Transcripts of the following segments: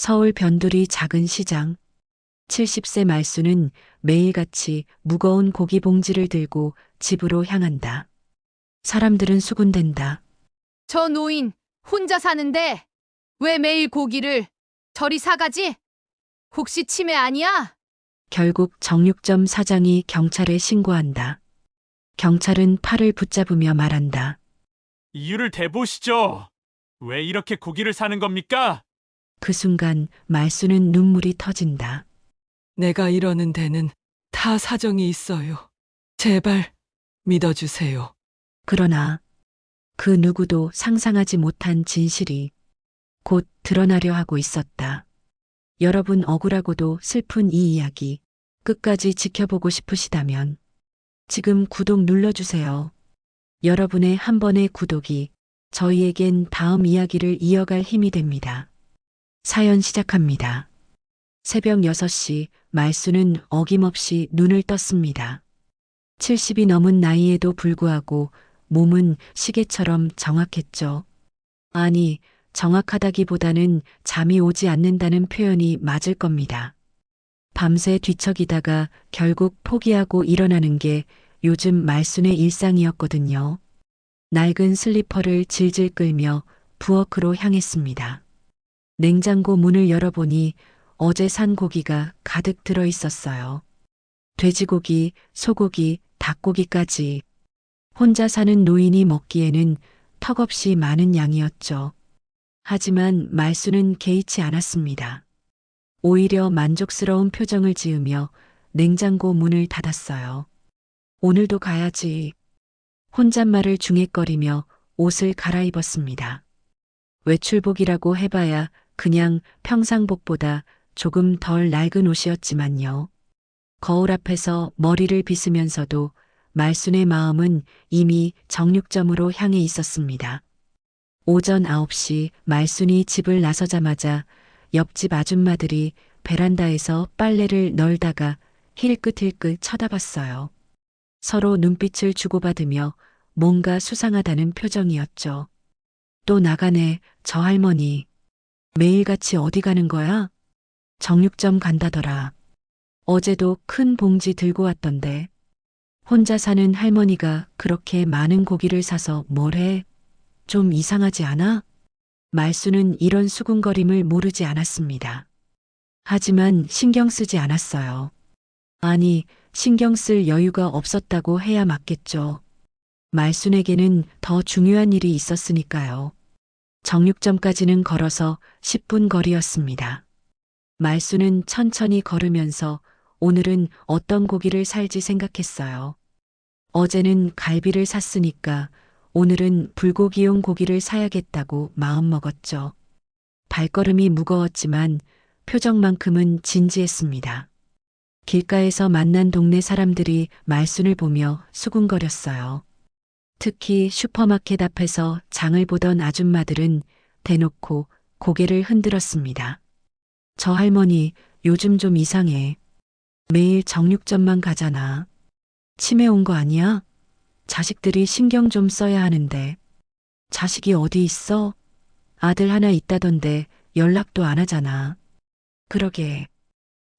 서울 변두리 작은 시장. 70세 말수는 매일같이 무거운 고기 봉지를 들고 집으로 향한다. 사람들은 수군댄다. 저 노인 혼자 사는데 왜 매일 고기를 저리 사가지? 혹시 치매 아니야? 결국 정육점 사장이 경찰에 신고한다. 경찰은 팔을 붙잡으며 말한다. 이유를 대보시죠. 왜 이렇게 고기를 사는 겁니까? 그 순간 말수는 눈물이 터진다. 내가 이러는 데는 다 사정이 있어요. 제발 믿어주세요. 그러나 그 누구도 상상하지 못한 진실이 곧 드러나려 하고 있었다. 여러분 억울하고도 슬픈 이 이야기 끝까지 지켜보고 싶으시다면 지금 구독 눌러주세요. 여러분의 한 번의 구독이 저희에겐 다음 이야기를 이어갈 힘이 됩니다. 사연 시작합니다. 새벽 6시 말수는 어김없이 눈을 떴습니다. 70이 넘은 나이에도 불구하고 몸은 시계처럼 정확했죠. 아니, 정확하다기보다는 잠이 오지 않는다는 표현이 맞을 겁니다. 밤새 뒤척이다가 결국 포기하고 일어나는 게 요즘 말순의 일상이었거든요. 낡은 슬리퍼를 질질 끌며 부엌으로 향했습니다. 냉장고 문을 열어보니 어제 산 고기가 가득 들어 있었어요. 돼지고기, 소고기, 닭고기까지. 혼자 사는 노인이 먹기에는 턱없이 많은 양이었죠. 하지만 말수는 개의치 않았습니다. 오히려 만족스러운 표정을 지으며 냉장고 문을 닫았어요. 오늘도 가야지. 혼잣말을 중얼거리며 옷을 갈아입었습니다. 외출복이라고 해봐야 그냥 평상복보다 조금 덜 낡은 옷이었지만요. 거울 앞에서 머리를 빗으면서도 말순의 마음은 이미 정육점으로 향해 있었습니다. 오전 9시 말순이 집을 나서자마자 옆집 아줌마들이 베란다에서 빨래를 널다가 힐끗힐끗 쳐다봤어요. 서로 눈빛을 주고받으며 뭔가 수상하다는 표정이었죠. 또 나가네, 저 할머니. 매일같이 어디 가는 거야? 정육점 간다더라. 어제도 큰 봉지 들고 왔던데. 혼자 사는 할머니가 그렇게 많은 고기를 사서 뭘 해? 좀 이상하지 않아? 말수는 이런 수군거림을 모르지 않았습니다. 하지만 신경 쓰지 않았어요. 아니, 신경 쓸 여유가 없었다고 해야 맞겠죠. 말순에게는 더 중요한 일이 있었으니까요. 정육점까지는 걸어서 10분 거리였습니다. 말수는 천천히 걸으면서 오늘은 어떤 고기를 살지 생각했어요. 어제는 갈비를 샀으니까 오늘은 불고기용 고기를 사야겠다고 마음먹었죠. 발걸음이 무거웠지만 표정만큼은 진지했습니다. 길가에서 만난 동네 사람들이 말순을 보며 수군거렸어요. 특히 슈퍼마켓 앞에서 장을 보던 아줌마들은 대놓고 고개를 흔들었습니다. 저 할머니 요즘 좀 이상해. 매일 정육점만 가잖아. 치매 온 거 아니야? 자식들이 신경 좀 써야 하는데. 자식이 어디 있어? 아들 하나 있다던데 연락도 안 하잖아. 그러게.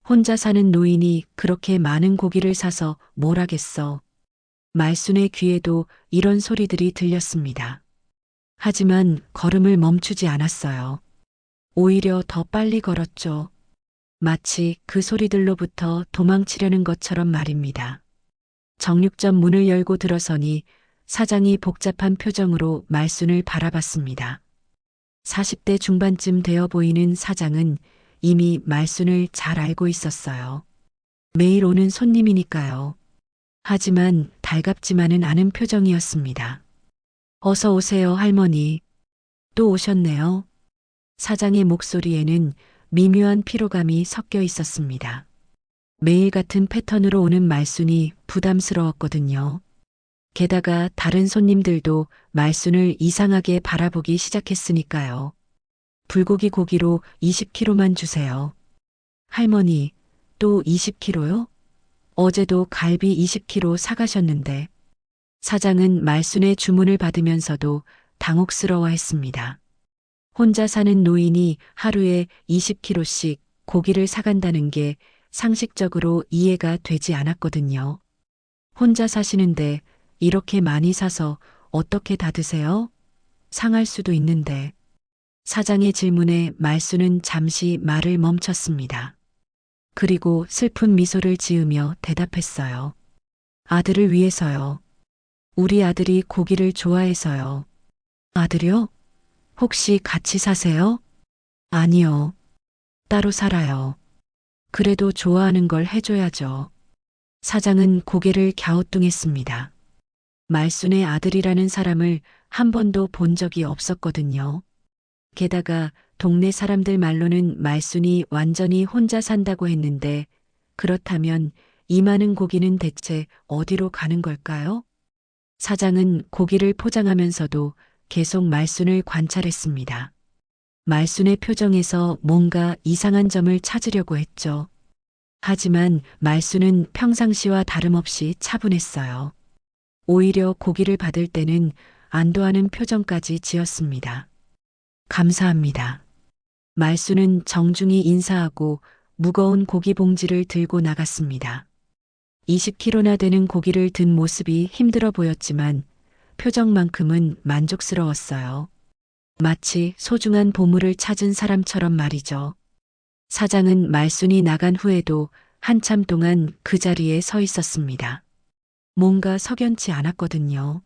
혼자 사는 노인이 그렇게 많은 고기를 사서 뭘 하겠어. 말순의 귀에도 이런 소리들이 들렸습니다. 하지만 걸음을 멈추지 않았어요. 오히려 더 빨리 걸었죠. 마치 그 소리들로부터 도망치려는 것처럼 말입니다. 정육점 문을 열고 들어서니 사장이 복잡한 표정으로 말순을 바라봤습니다. 40대 중반쯤 되어 보이는 사장은 이미 말순을 잘 알고 있었어요. 매일 오는 손님이니까요. 하지만 달갑지만은 않은 표정이었습니다. 어서 오세요, 할머니. 또 오셨네요. 사장의 목소리에는 미묘한 피로감이 섞여 있었습니다. 매일 같은 패턴으로 오는 말순이 부담스러웠거든요. 게다가 다른 손님들도 말순을 이상하게 바라보기 시작했으니까요. 불고기 고기로 20kg만 주세요. 할머니, 또 20kg요? 어제도 갈비 20kg 사가셨는데. 사장은 말순의 주문을 받으면서도 당혹스러워했습니다. 혼자 사는 노인이 하루에 20kg씩 고기를 사간다는 게 상식적으로 이해가 되지 않았거든요. 혼자 사시는데 이렇게 많이 사서 어떻게 다 드세요? 상할 수도 있는데. 사장의 질문에 말수는 잠시 말을 멈췄습니다. 그리고 슬픈 미소를 지으며 대답했어요. 아들을 위해서요. 우리 아들이 고기를 좋아해서요. 아들이요? 혹시 같이 사세요? 아니요. 따로 살아요. 그래도 좋아하는 걸 해줘야죠. 사장은 고개를 갸우뚱했습니다. 말순의 아들이라는 사람을 한 번도 본 적이 없었거든요. 게다가 동네 사람들 말로는 말순이 완전히 혼자 산다고 했는데 그렇다면 이 많은 고기는 대체 어디로 가는 걸까요? 사장은 고기를 포장하면서도 계속 말순을 관찰했습니다. 말순의 표정에서 뭔가 이상한 점을 찾으려고 했죠. 하지만 말순은 평상시와 다름없이 차분했어요. 오히려 고기를 받을 때는 안도하는 표정까지 지었습니다. 감사합니다. 말순은 정중히 인사하고 무거운 고기 봉지를 들고 나갔습니다. 20kg나 되는 고기를 든 모습이 힘들어 보였지만 표정만큼은 만족스러웠어요. 마치 소중한 보물을 찾은 사람처럼 말이죠. 사장은 말순이 나간 후에도 한참 동안 그 자리에 서 있었습니다. 뭔가 석연치 않았거든요.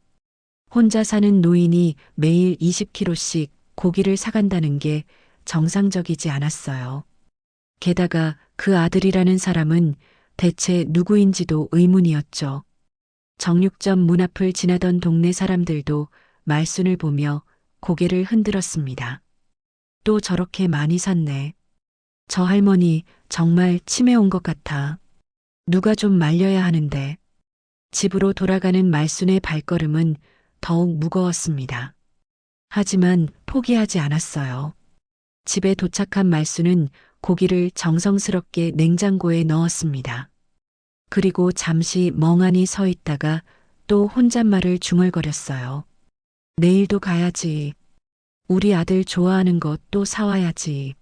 혼자 사는 노인이 매일 20kg씩 고기를 사간다는 게 정상적이지 않았어요. 게다가 그 아들이라는 사람은 대체 누구인지도 의문이었죠. 정육점 문 앞을 지나던 동네 사람들도 말순을 보며 고개를 흔들었습니다. 또 저렇게 많이 샀네. 저 할머니 정말 치매 온 것 같아. 누가 좀 말려야 하는데. 집으로 돌아가는 말순의 발걸음은 더욱 무거웠습니다. 하지만 포기하지 않았어요. 집에 도착한 말순은 고기를 정성스럽게 냉장고에 넣었습니다. 그리고 잠시 멍하니 서 있다가 또 혼잣말을 중얼거렸어요. 내일도 가야지. 우리 아들 좋아하는 것 또 사와야지.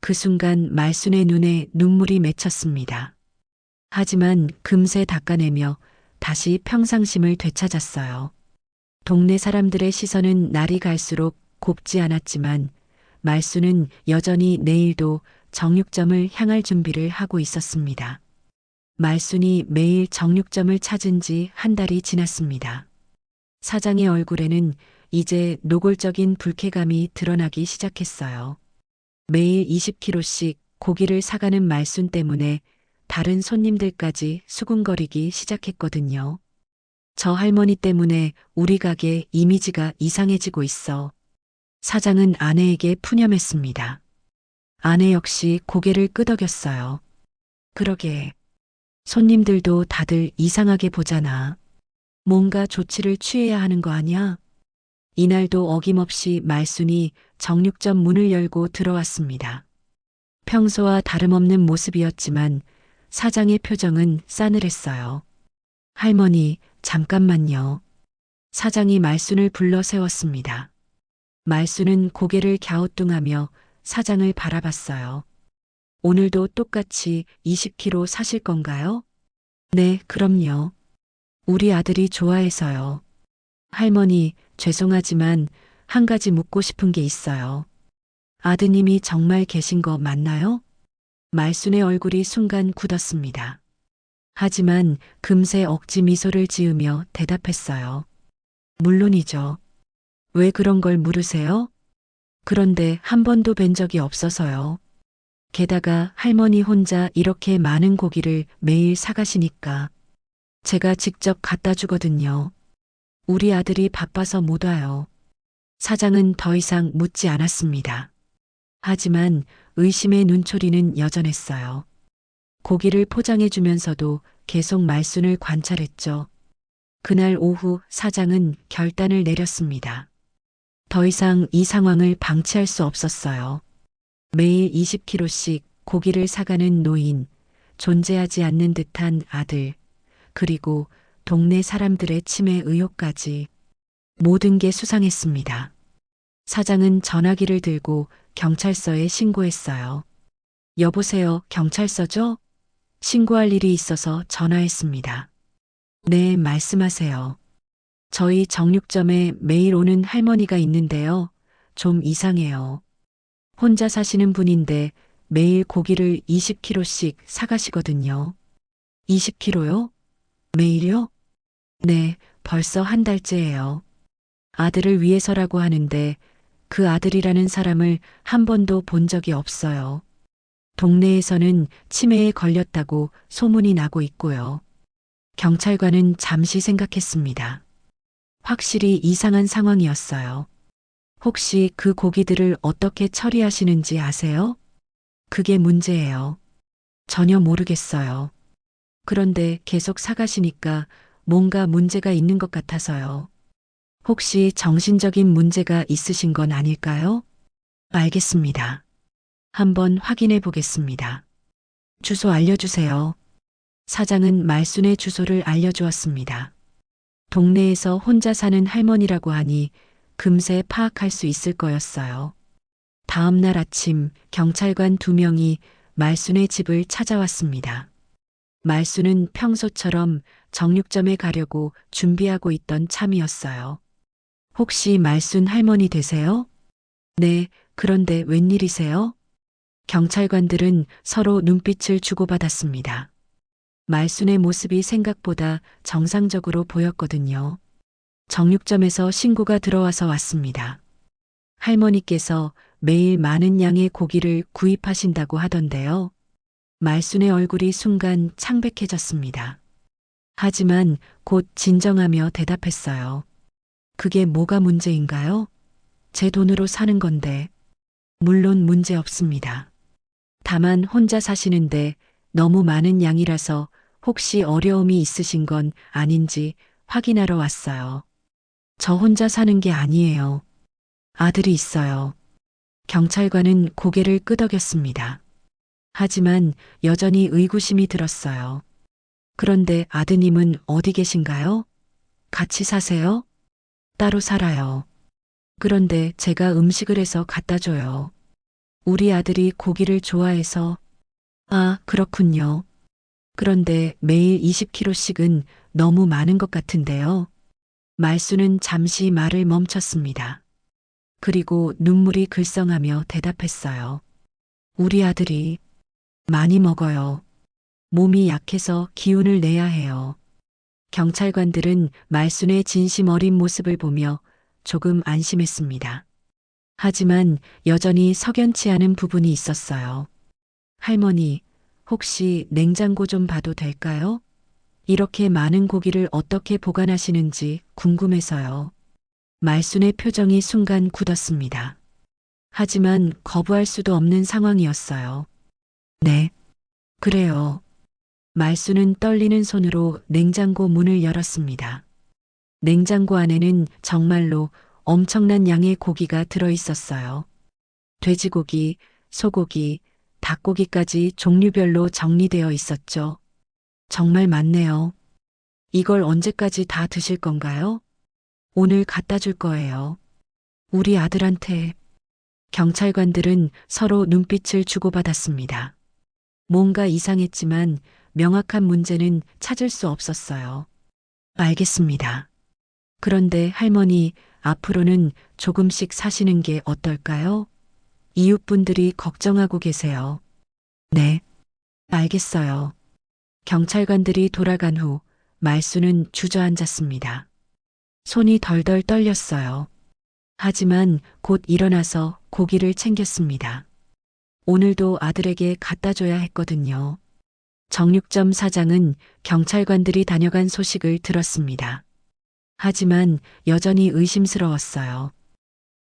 그 순간 말순의 눈에 눈물이 맺혔습니다. 하지만 금세 닦아내며 다시 평상심을 되찾았어요. 동네 사람들의 시선은 날이 갈수록 곱지 않았지만 말순은 여전히 내일도 정육점을 향할 준비를 하고 있었습니다. 말순이 매일 정육점을 찾은 지 한 달이 지났습니다. 사장의 얼굴에는 이제 노골적인 불쾌감이 드러나기 시작했어요. 매일 20kg씩 고기를 사가는 말순 때문에 다른 손님들까지 수군거리기 시작했거든요. 저 할머니 때문에 우리 가게 이미지가 이상해지고 있어. 사장은 아내에게 푸념했습니다. 아내 역시 고개를 끄덕였어요. 그러게. 손님들도 다들 이상하게 보잖아. 뭔가 조치를 취해야 하는 거 아니야? 이날도 어김없이 말순이 정육점 문을 열고 들어왔습니다. 평소와 다름없는 모습이었지만 사장의 표정은 싸늘했어요. 할머니, 잠깐만요. 사장이 말순을 불러 세웠습니다. 말순은 고개를 갸우뚱하며 사장을 바라봤어요. 오늘도 똑같이 20kg 사실 건가요? 네, 그럼요. 우리 아들이 좋아해서요. 할머니, 죄송하지만 한 가지 묻고 싶은 게 있어요. 아드님이 정말 계신 거 맞나요? 말순의 얼굴이 순간 굳었습니다. 하지만 금세 억지 미소를 지으며 대답했어요. 물론이죠. 왜 그런 걸 물으세요? 그런데 한 번도 뵌 적이 없어서요. 게다가 할머니 혼자 이렇게 많은 고기를 매일 사가시니까 제가 직접 갖다 주거든요. 우리 아들이 바빠서 못 와요. 사장은 더 이상 묻지 않았습니다. 하지만 의심의 눈초리는 여전했어요. 고기를 포장해 주면서도 계속 말순을 관찰했죠. 그날 오후 사장은 결단을 내렸습니다. 더 이상 이 상황을 방치할 수 없었어요. 매일 20kg씩 고기를 사가는 노인, 존재하지 않는 듯한 아들, 그리고 동네 사람들의 치매 의혹까지 모든 게 수상했습니다. 사장은 전화기를 들고 경찰서에 신고했어요. 여보세요, 경찰서죠? 신고할 일이 있어서 전화했습니다. 네, 말씀하세요. 저희 정육점에 매일 오는 할머니가 있는데요. 좀 이상해요. 혼자 사시는 분인데 매일 고기를 20kg씩 사가시거든요. 20kg요? 매일요? 네, 벌써 한 달째예요. 아들을 위해서라고 하는데 그 아들이라는 사람을 한 번도 본 적이 없어요. 동네에서는 치매에 걸렸다고 소문이 나고 있고요. 경찰관은 잠시 생각했습니다. 확실히 이상한 상황이었어요. 혹시 그 고기들을 어떻게 처리하시는지 아세요? 그게 문제예요. 전혀 모르겠어요. 그런데 계속 사가시니까 뭔가 문제가 있는 것 같아서요. 혹시 정신적인 문제가 있으신 건 아닐까요? 알겠습니다. 한번 확인해 보겠습니다. 주소 알려주세요. 사장은 말순의 주소를 알려주었습니다. 동네에서 혼자 사는 할머니라고 하니 금세 파악할 수 있을 거였어요. 다음 날 아침 경찰관 2명이 말순의 집을 찾아왔습니다. 말순은 평소처럼 정육점에 가려고 준비하고 있던 참이었어요. 혹시 말순 할머니 되세요? 네, 그런데 웬일이세요? 경찰관들은 서로 눈빛을 주고받았습니다. 말순의 모습이 생각보다 정상적으로 보였거든요. 정육점에서 신고가 들어와서 왔습니다. 할머니께서 매일 많은 양의 고기를 구입하신다고 하던데요. 말순의 얼굴이 순간 창백해졌습니다. 하지만 곧 진정하며 대답했어요. 그게 뭐가 문제인가요? 제 돈으로 사는 건데. 물론 문제 없습니다. 다만 혼자 사시는데 너무 많은 양이라서 혹시 어려움이 있으신 건 아닌지 확인하러 왔어요. 저 혼자 사는 게 아니에요. 아들이 있어요. 경찰관은 고개를 끄덕였습니다. 하지만 여전히 의구심이 들었어요. 그런데 아드님은 어디 계신가요? 같이 사세요? 따로 살아요. 그런데 제가 음식을 해서 갖다 줘요. 우리 아들이 고기를 좋아해서. 아, 그렇군요. 그런데 매일 20kg씩은 너무 많은 것 같은데요. 말순은 잠시 말을 멈췄습니다. 그리고 눈물이 글썽하며 대답했어요. 우리 아들이 많이 먹어요. 몸이 약해서 기운을 내야 해요. 경찰관들은 말순의 진심 어린 모습을 보며 조금 안심했습니다. 하지만 여전히 석연치 않은 부분이 있었어요. 할머니, 혹시 냉장고 좀 봐도 될까요? 이렇게 많은 고기를 어떻게 보관하시는지 궁금해서요. 말순의 표정이 순간 굳었습니다. 하지만 거부할 수도 없는 상황이었어요. 네, 그래요. 말순은 떨리는 손으로 냉장고 문을 열었습니다. 냉장고 안에는 정말로 엄청난 양의 고기가 들어 있었어요. 돼지고기, 소고기, 닭고기까지 종류별로 정리되어 있었죠. 정말 많네요. 이걸 언제까지 다 드실 건가요? 오늘 갖다 줄 거예요. 우리 아들한테. 경찰관들은 서로 눈빛을 주고받았습니다. 뭔가 이상했지만 명확한 문제는 찾을 수 없었어요. 알겠습니다. 그런데 할머니, 앞으로는 조금씩 사시는 게 어떨까요? 이웃분들이 걱정하고 계세요. 네, 알겠어요. 경찰관들이 돌아간 후 말순은 주저앉았습니다. 손이 덜덜 떨렸어요. 하지만 곧 일어나서 고기를 챙겼습니다. 오늘도 아들에게 갖다 줘야 했거든요. 정육점 사장은 경찰관들이 다녀간 소식을 들었습니다. 하지만 여전히 의심스러웠어요.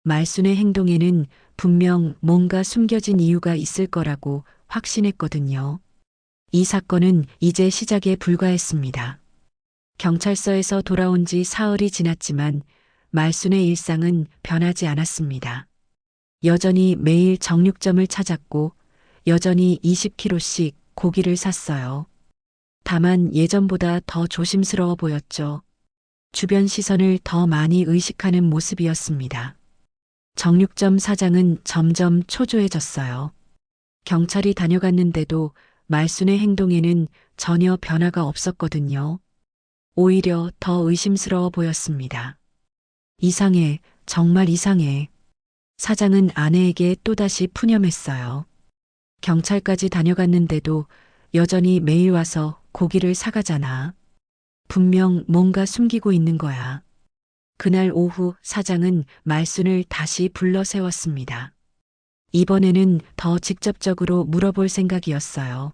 말순의 행동에는 분명 뭔가 숨겨진 이유가 있을 거라고 확신했거든요. 이 사건은 이제 시작에 불과했습니다. 경찰서에서 돌아온 지 사흘이 지났지만 말순의 일상은 변하지 않았습니다. 여전히 매일 정육점을 찾았고 여전히 20kg씩 고기를 샀어요. 다만 예전보다 더 조심스러워 보였죠. 주변 시선을 더 많이 의식하는 모습이었습니다. 정육점 사장은 점점 초조해졌어요. 경찰이 다녀갔는데도 말순의 행동에는 전혀 변화가 없었거든요. 오히려 더 의심스러워 보였습니다. 이상해, 정말 이상해. 사장은 아내에게 또다시 푸념했어요. 경찰까지 다녀갔는데도 여전히 매일 와서 고기를 사가잖아. 분명 뭔가 숨기고 있는 거야. 그날 오후 사장은 말순을 다시 불러 세웠습니다. 이번에는 더 직접적으로 물어볼 생각이었어요.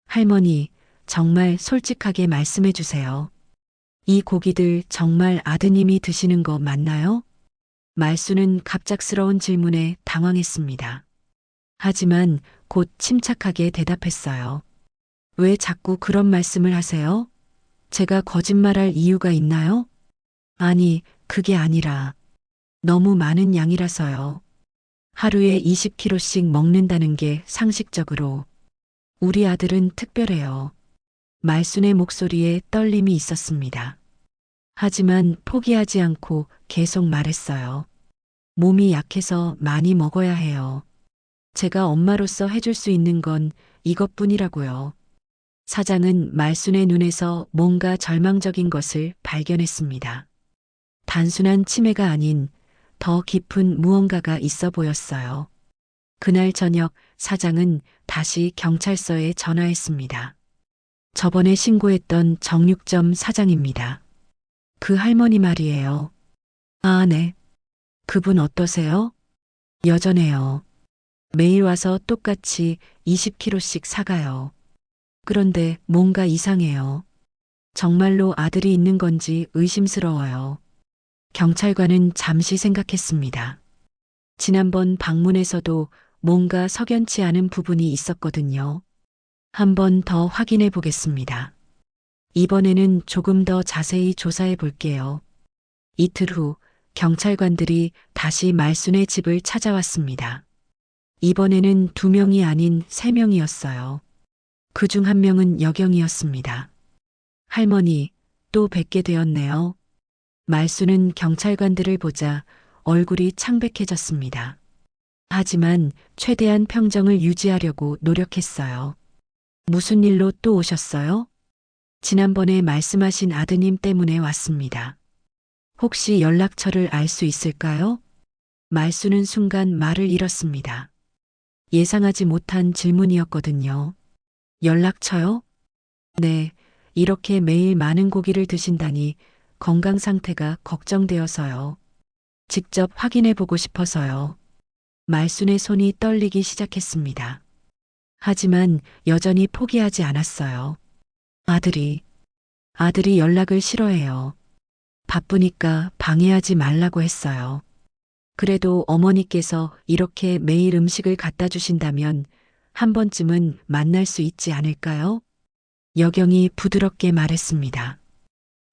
할머니, 정말 솔직하게 말씀해 주세요. 이 고기들 정말 아드님이 드시는 거 맞나요? 말순은 갑작스러운 질문에 당황했습니다. 하지만 곧 침착하게 대답했어요. 왜 자꾸 그런 말씀을 하세요? 제가 거짓말할 이유가 있나요? 아니, 그게 아니라 너무 많은 양이라서요. 하루에 20kg씩 먹는다는 게 상식적으로. 우리 아들은 특별해요. 말순의 목소리에 떨림이 있었습니다. 하지만 포기하지 않고 계속 말했어요. 몸이 약해서 많이 먹어야 해요. 제가 엄마로서 해줄 수 있는 건 이것뿐이라고요. 사장은 말순의 눈에서 뭔가 절망적인 것을 발견했습니다. 단순한 치매가 아닌 더 깊은 무언가가 있어 보였어요. 그날 저녁 사장은 다시 경찰서에 전화했습니다. 저번에 신고했던 정육점 사장입니다. 그 할머니 말이에요. 아, 네. 그분 어떠세요? 여전해요. 매일 와서 똑같이 20kg씩 사가요. 그런데 뭔가 이상해요. 정말로 아들이 있는 건지 의심스러워요. 경찰관은 잠시 생각했습니다. 지난번 방문에서도 뭔가 석연치 않은 부분이 있었거든요. 한 번 더 확인해 보겠습니다. 이번에는 조금 더 자세히 조사해 볼게요. 이틀 후 경찰관들이 다시 말순의 집을 찾아왔습니다. 이번에는 2명이 아닌 3명이었어요. 그중 1명은 여경이었습니다. 할머니, 또 뵙게 되었네요. 말순은 경찰관들을 보자 얼굴이 창백해졌습니다. 하지만 최대한 평정을 유지하려고 노력했어요. 무슨 일로 또 오셨어요? 지난번에 말씀하신 아드님 때문에 왔습니다. 혹시 연락처를 알 수 있을까요? 말순은 순간 말을 잃었습니다. 예상하지 못한 질문이었거든요. 연락처요? 네, 이렇게 매일 많은 고기를 드신다니 건강 상태가 걱정되어서요. 직접 확인해 보고 싶어서요. 말순의 손이 떨리기 시작했습니다. 하지만 여전히 포기하지 않았어요. 아들이 연락을 싫어해요. 바쁘니까 방해하지 말라고 했어요. 그래도 어머니께서 이렇게 매일 음식을 갖다 주신다면 한 번쯤은 만날 수 있지 않을까요? 여경이 부드럽게 말했습니다.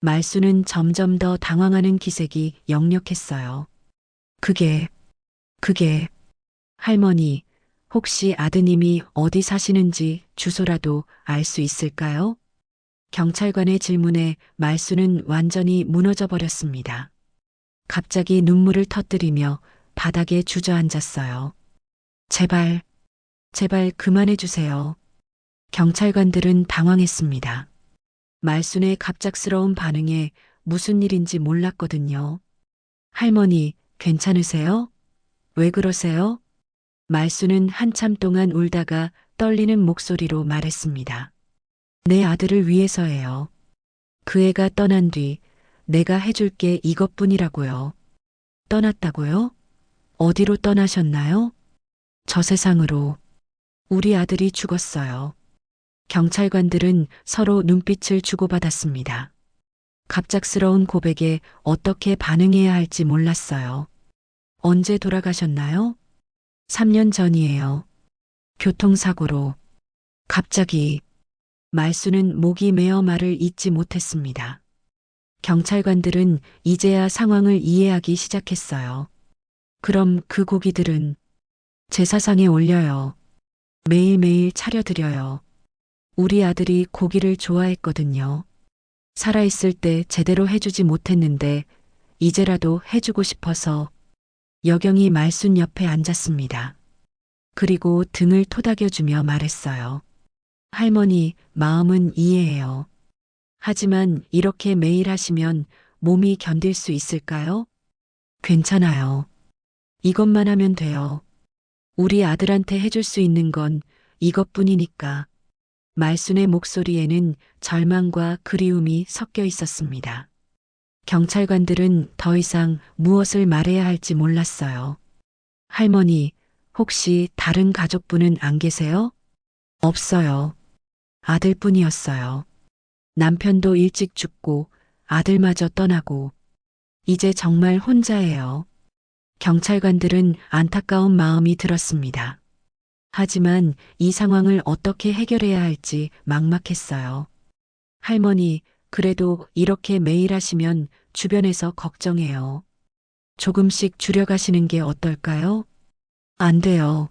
말순은 점점 더 당황하는 기색이 역력했어요. 그게, 할머니, 혹시 아드님이 어디 사시는지 주소라도 알 수 있을까요? 경찰관의 질문에 말순은 완전히 무너져 버렸습니다. 갑자기 눈물을 터뜨리며 바닥에 주저앉았어요. 제발 그만해 주세요. 경찰관들은 당황했습니다. 말순의 갑작스러운 반응에 무슨 일인지 몰랐거든요. 할머니, 괜찮으세요? 왜 그러세요? 말순은 한참 동안 울다가 떨리는 목소리로 말했습니다. 내 아들을 위해서예요. 그 애가 떠난 뒤 내가 해줄 게 이것뿐이라고요. 떠났다고요? 어디로 떠나셨나요? 저 세상으로. 우리 아들이 죽었어요. 경찰관들은 서로 눈빛을 주고받았습니다. 갑작스러운 고백에 어떻게 반응해야 할지 몰랐어요. 언제 돌아가셨나요? 3년 전이에요. 교통사고로. 갑자기. 말순은 목이 메어 말을 잇지 못했습니다. 경찰관들은 이제야 상황을 이해하기 시작했어요. 그럼 그 고기들은 제사상에 올려요. 매일매일 차려드려요. 우리 아들이 고기를 좋아했거든요. 살아있을 때 제대로 해주지 못했는데 이제라도 해주고 싶어서 여경이 말순 옆에 앉았습니다. 그리고 등을 토닥여주며 말했어요. 할머니, 마음은 이해해요. 하지만 이렇게 매일 하시면 몸이 견딜 수 있을까요? 괜찮아요. 이것만 하면 돼요. 우리 아들한테 해줄 수 있는 건 이것뿐이니까. 말순의 목소리에는 절망과 그리움이 섞여 있었습니다. 경찰관들은 더 이상 무엇을 말해야 할지 몰랐어요. 할머니, 혹시 다른 가족분은 안 계세요? 없어요. 아들뿐이었어요. 남편도 일찍 죽고 아들마저 떠나고 이제 정말 혼자예요. 경찰관들은 안타까운 마음이 들었습니다. 하지만 이 상황을 어떻게 해결해야 할지 막막했어요. 할머니, 그래도 이렇게 매일 하시면 주변에서 걱정해요. 조금씩 줄여가시는 게 어떨까요? 안 돼요.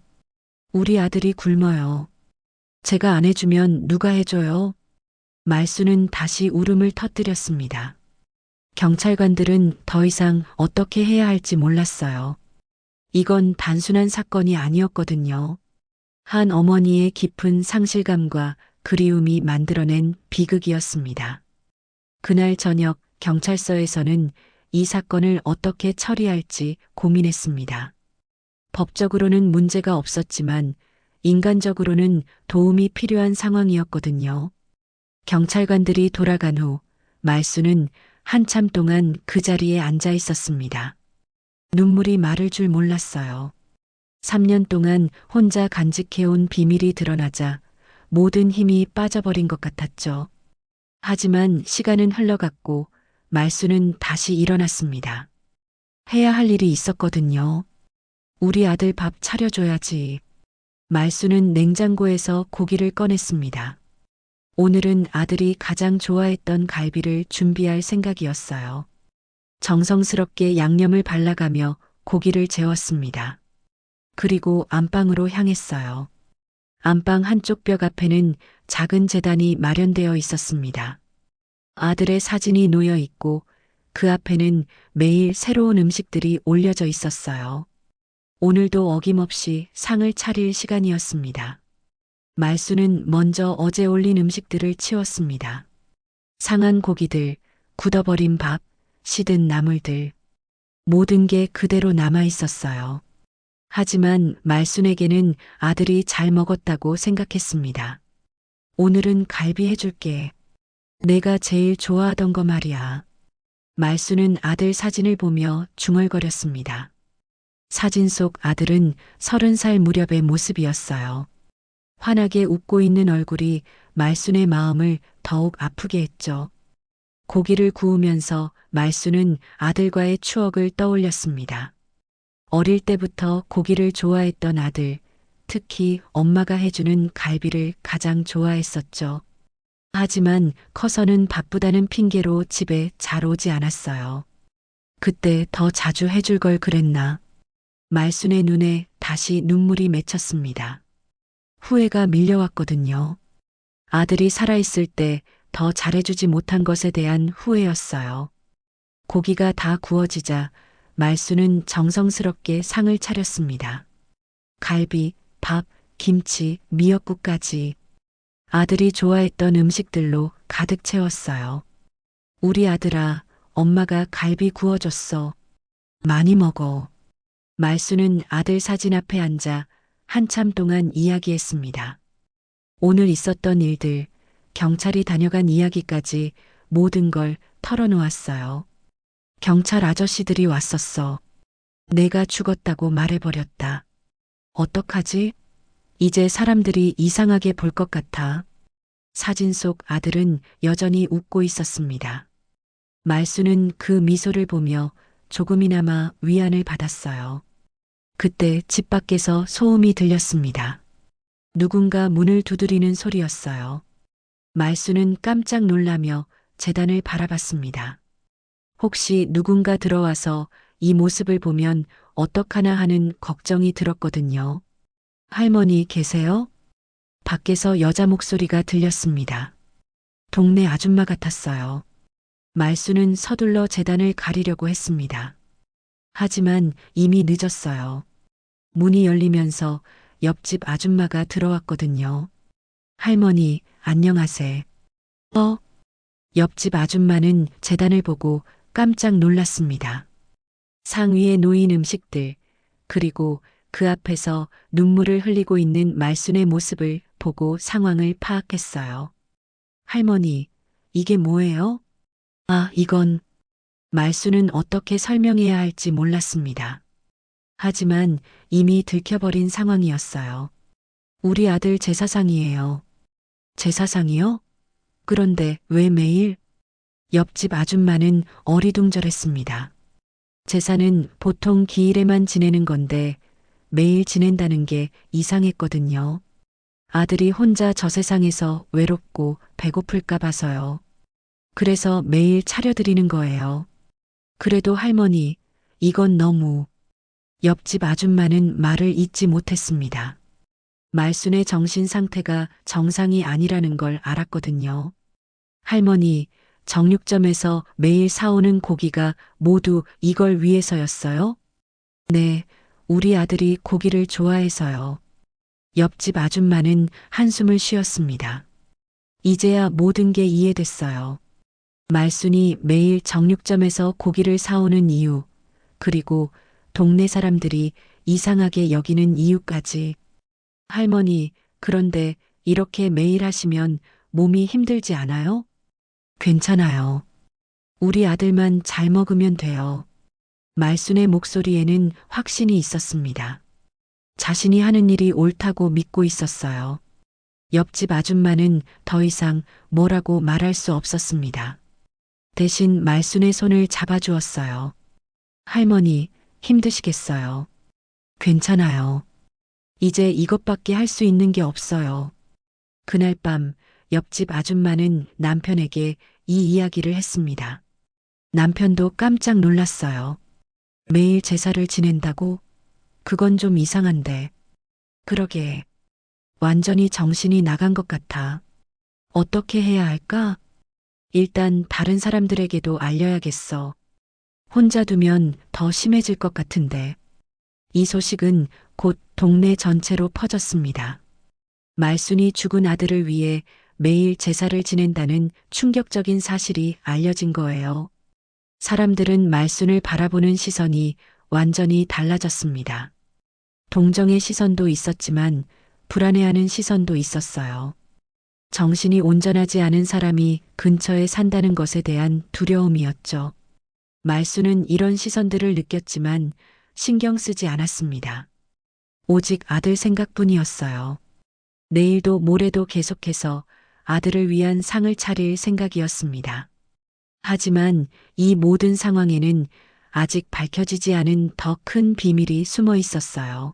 우리 아들이 굶어요. 제가 안 해주면 누가 해줘요? 말수는 다시 울음을 터뜨렸습니다. 경찰관들은 더 이상 어떻게 해야 할지 몰랐어요. 이건 단순한 사건이 아니었거든요. 한 어머니의 깊은 상실감과 그리움이 만들어낸 비극이었습니다. 그날 저녁 경찰서에서는 이 사건을 어떻게 처리할지 고민했습니다. 법적으로는 문제가 없었지만 인간적으로는 도움이 필요한 상황이었거든요. 경찰관들이 돌아간 후 말수는 한참 동안 그 자리에 앉아 있었습니다. 눈물이 마를 줄 몰랐어요. 3년 동안 혼자 간직해온 비밀이 드러나자 모든 힘이 빠져버린 것 같았죠. 하지만 시간은 흘러갔고 말수는 다시 일어났습니다. 해야 할 일이 있었거든요. 우리 아들 밥 차려줘야지. 말수는 냉장고에서 고기를 꺼냈습니다. 오늘은 아들이 가장 좋아했던 갈비를 준비할 생각이었어요. 정성스럽게 양념을 발라가며 고기를 재웠습니다. 그리고 안방으로 향했어요. 안방 한쪽 벽 앞에는 작은 제단이 마련되어 있었습니다. 아들의 사진이 놓여 있고 그 앞에는 매일 새로운 음식들이 올려져 있었어요. 오늘도 어김없이 상을 차릴 시간이었습니다. 말수는 먼저 어제 올린 음식들을 치웠습니다. 상한 고기들, 굳어버린 밥, 시든 나물들. 모든 게 그대로 남아 있었어요. 하지만 말순에게는 아들이 잘 먹었다고 생각했습니다. 오늘은 갈비 해줄게. 내가 제일 좋아하던 거 말이야. 말순은 아들 사진을 보며 중얼거렸습니다. 사진 속 아들은 30살 무렵의 모습이었어요. 환하게 웃고 있는 얼굴이 말순의 마음을 더욱 아프게 했죠. 고기를 구우면서 말순은 아들과의 추억을 떠올렸습니다. 어릴 때부터 고기를 좋아했던 아들, 특히 엄마가 해주는 갈비를 가장 좋아했었죠. 하지만 커서는 바쁘다는 핑계로 집에 잘 오지 않았어요. 그때 더 자주 해줄 걸 그랬나. 말순의 눈에 다시 눈물이 맺혔습니다. 후회가 밀려왔거든요. 아들이 살아있을 때 더 잘해주지 못한 것에 대한 후회였어요. 고기가 다 구워지자 말수는 정성스럽게 상을 차렸습니다. 갈비, 밥, 김치, 미역국까지 아들이 좋아했던 음식들로 가득 채웠어요. 우리 아들아, 엄마가 갈비 구워줬어. 많이 먹어. 말수는 아들 사진 앞에 앉아 한참 동안 이야기했습니다. 오늘 있었던 일들, 경찰이 다녀간 이야기까지 모든 걸 털어놓았어요. 경찰 아저씨들이 왔었어. 내가 죽었다고 말해버렸다. 어떡하지? 이제 사람들이 이상하게 볼 것 같아. 사진 속 아들은 여전히 웃고 있었습니다. 말수는 그 미소를 보며 조금이나마 위안을 받았어요. 그때 집 밖에서 소음이 들렸습니다. 누군가 문을 두드리는 소리였어요. 말수는 깜짝 놀라며 제단을 바라봤습니다. 혹시 누군가 들어와서 이 모습을 보면 어떡하나 하는 걱정이 들었거든요. 할머니 계세요? 밖에서 여자 목소리가 들렸습니다. 동네 아줌마 같았어요. 말수는 서둘러 제단을 가리려고 했습니다. 하지만 이미 늦었어요. 문이 열리면서 옆집 아줌마가 들어왔거든요. 할머니, 안녕하세. 옆집 아줌마는 재단을 보고 깜짝 놀랐습니다. 상위에 놓인 음식들, 그리고 그 앞에서 눈물을 흘리고 있는 말순의 모습을 보고 상황을 파악했어요. 할머니, 이게 뭐예요? 아, 이건 말순은 어떻게 설명해야 할지 몰랐습니다. 하지만 이미 들켜버린 상황이었어요. 우리 아들 제사상이에요. 제사상이요? 그런데 왜 매일? 옆집 아줌마는 어리둥절했습니다. 제사는 보통 기일에만 지내는 건데 매일 지낸다는 게 이상했거든요. 아들이 혼자 저 세상에서 외롭고 배고플까 봐서요. 그래서 매일 차려드리는 거예요. 그래도 할머니, 이건 너무... 옆집 아줌마는 말을 잇지 못했습니다. 말순의 정신 상태가 정상이 아니라는 걸 알았거든요. 할머니, 정육점에서 매일 사오는 고기가 모두 이걸 위해서였어요? 네, 우리 아들이 고기를 좋아해서요. 옆집 아줌마는 한숨을 쉬었습니다. 이제야 모든 게 이해됐어요. 말순이 매일 정육점에서 고기를 사오는 이유, 그리고 동네 사람들이 이상하게 여기는 이유까지. 할머니, 그런데 이렇게 매일 하시면 몸이 힘들지 않아요? 괜찮아요. 우리 아들만 잘 먹으면 돼요. 말순의 목소리에는 확신이 있었습니다. 자신이 하는 일이 옳다고 믿고 있었어요. 옆집 아줌마는 더 이상 뭐라고 말할 수 없었습니다. 대신 말순의 손을 잡아주었어요. 할머니, 힘드시겠어요? 괜찮아요. 이제 이것밖에 할 수 있는 게 없어요. 그날 밤 옆집 아줌마는 남편에게 이 이야기를 했습니다. 남편도 깜짝 놀랐어요. 매일 제사를 지낸다고? 그건 좀 이상한데. 그러게. 완전히 정신이 나간 것 같아. 어떻게 해야 할까? 일단 다른 사람들에게도 알려야겠어. 혼자 두면 더 심해질 것 같은데. 이 소식은 곧 동네 전체로 퍼졌습니다. 말순이 죽은 아들을 위해 매일 제사를 지낸다는 충격적인 사실이 알려진 거예요. 사람들은 말순을 바라보는 시선이 완전히 달라졌습니다. 동정의 시선도 있었지만 불안해하는 시선도 있었어요. 정신이 온전하지 않은 사람이 근처에 산다는 것에 대한 두려움이었죠. 말순은 이런 시선들을 느꼈지만 신경 쓰지 않았습니다. 오직 아들 생각뿐이었어요. 내일도 모레도 계속해서 아들을 위한 상을 차릴 생각이었습니다. 하지만 이 모든 상황에는 아직 밝혀지지 않은 더 큰 비밀이 숨어 있었어요.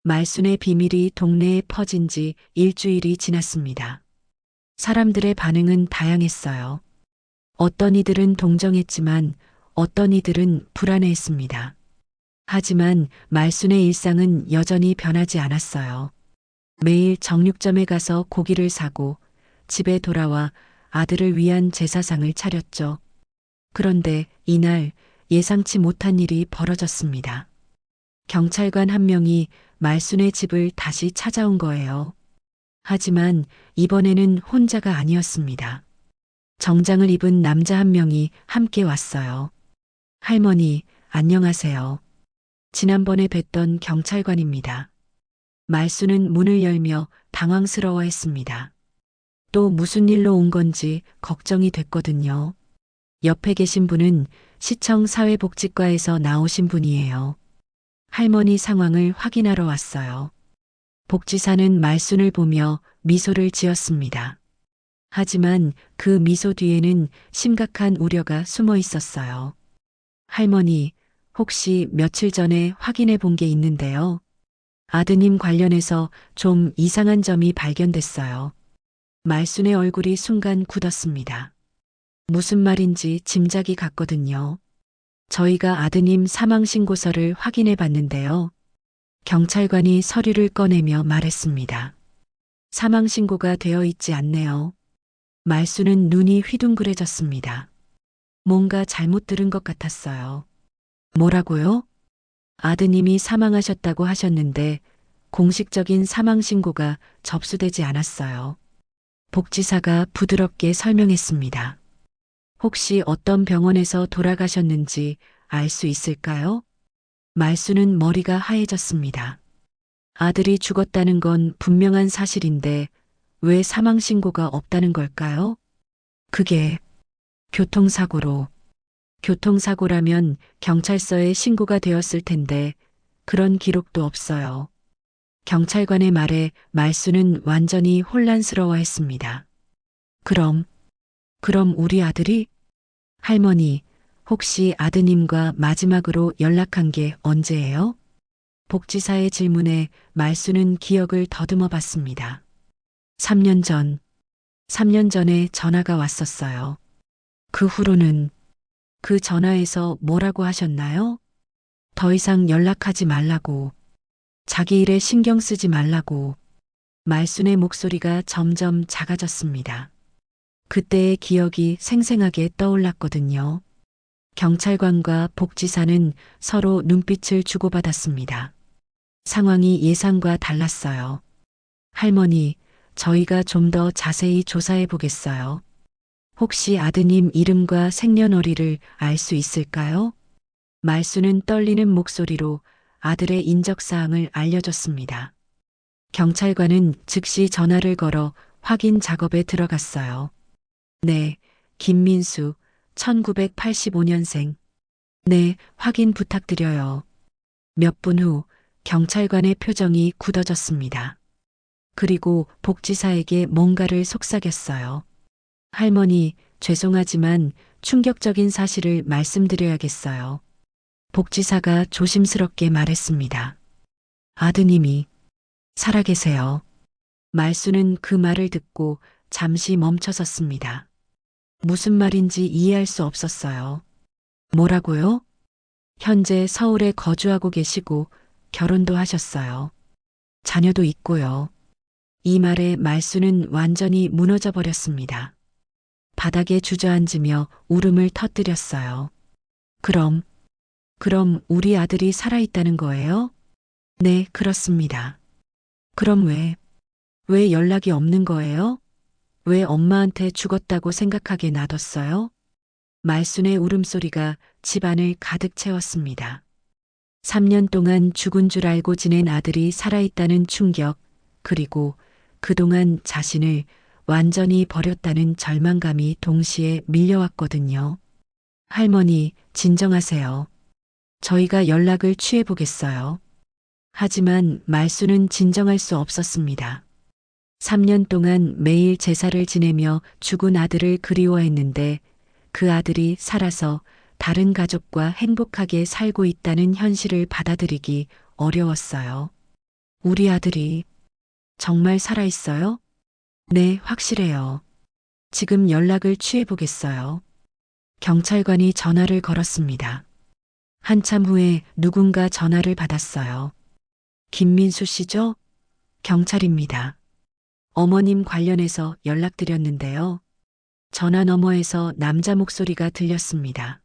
말순의 비밀이 동네에 퍼진 지 일주일이 지났습니다. 사람들의 반응은 다양했어요. 어떤 이들은 동정했지만 어떤 이들은 불안해했습니다. 하지만 말순의 일상은 여전히 변하지 않았어요. 매일 정육점에 가서 고기를 사고 집에 돌아와 아들을 위한 제사상을 차렸죠. 그런데 이날 예상치 못한 일이 벌어졌습니다. 경찰관 한 명이 말순의 집을 다시 찾아온 거예요. 하지만 이번에는 혼자가 아니었습니다. 정장을 입은 남자 한 명이 함께 왔어요. 할머니, 안녕하세요. 지난번에 뵀던 경찰관입니다. 말순은 문을 열며 당황스러워했습니다. 또 무슨 일로 온 건지 걱정이 됐거든요. 옆에 계신 분은 시청 사회복지과에서 나오신 분이에요. 할머니 상황을 확인하러 왔어요. 복지사는 말순을 보며 미소를 지었습니다. 하지만 그 미소 뒤에는 심각한 우려가 숨어 있었어요. 할머니, 혹시 며칠 전에 확인해 본 게 있는데요. 아드님 관련해서 좀 이상한 점이 발견됐어요. 말순의 얼굴이 순간 굳었습니다. 무슨 말인지 짐작이 갔거든요. 저희가 아드님 사망신고서를 확인해 봤는데요. 경찰관이 서류를 꺼내며 말했습니다. 사망신고가 되어 있지 않네요. 말순은 눈이 휘둥그레졌습니다. 뭔가 잘못 들은 것 같았어요. 뭐라고요? 아드님이 사망하셨다고 하셨는데 공식적인 사망 신고가 접수되지 않았어요. 복지사가 부드럽게 설명했습니다. 혹시 어떤 병원에서 돌아가셨는지 알 수 있을까요? 말수는 머리가 하얘졌습니다. 아들이 죽었다는 건 분명한 사실인데 왜 사망 신고가 없다는 걸까요? 그게 교통사고로. 교통사고라면 경찰서에 신고가 되었을 텐데 그런 기록도 없어요. 경찰관의 말에 말수는 완전히 혼란스러워했습니다. 그럼 우리 아들이? 할머니, 혹시 아드님과 마지막으로 연락한 게 언제예요? 복지사의 질문에 말수는 기억을 더듬어 봤습니다. 3년 전, 3년 전에 전화가 왔었어요. 그 후로는 그 전화에서 뭐라고 하셨나요? 더 이상 연락하지 말라고, 자기 일에 신경 쓰지 말라고. 말순의 목소리가 점점 작아졌습니다. 그때의 기억이 생생하게 떠올랐거든요. 경찰관과 복지사는 서로 눈빛을 주고받았습니다. 상황이 예상과 달랐어요. 할머니, 저희가 좀 더 자세히 조사해 보겠어요. 혹시 아드님 이름과 생년월일을 알 수 있을까요? 말수는 떨리는 목소리로 아들의 인적사항을 알려줬습니다. 경찰관은 즉시 전화를 걸어 확인 작업에 들어갔어요. 네, 김민수, 1985년생. 네, 확인 부탁드려요. 몇 분 후 경찰관의 표정이 굳어졌습니다. 그리고 복지사에게 뭔가를 속삭였어요. 할머니, 죄송하지만 충격적인 사실을 말씀드려야겠어요. 복지사가 조심스럽게 말했습니다. 아드님이 살아계세요. 말수는 그 말을 듣고 잠시 멈춰섰습니다. 무슨 말인지 이해할 수 없었어요. 뭐라고요? 현재 서울에 거주하고 계시고 결혼도 하셨어요. 자녀도 있고요. 이 말에 말수는 완전히 무너져 버렸습니다. 바닥에 주저앉으며 울음을 터뜨렸어요. 그럼 우리 아들이 살아있다는 거예요? 네, 그렇습니다. 그럼 왜 연락이 없는 거예요? 왜 엄마한테 죽었다고 생각하게 놔뒀어요? 말순의 울음소리가 집안을 가득 채웠습니다. 3년 동안 죽은 줄 알고 지낸 아들이 살아있다는 충격, 그리고 그동안 자신을 완전히 버렸다는 절망감이 동시에 밀려왔거든요. 할머니, 진정하세요. 저희가 연락을 취해보겠어요. 하지만 말수는 진정할 수 없었습니다. 3년 동안 매일 제사를 지내며 죽은 아들을 그리워했는데 그 아들이 살아서 다른 가족과 행복하게 살고 있다는 현실을 받아들이기 어려웠어요. 우리 아들이 정말 살아있어요? 네, 확실해요. 지금 연락을 취해보겠어요. 경찰관이 전화를 걸었습니다. 한참 후에 누군가 전화를 받았어요. 김민수 씨죠? 경찰입니다. 어머님 관련해서 연락드렸는데요. 전화 너머에서 남자 목소리가 들렸습니다.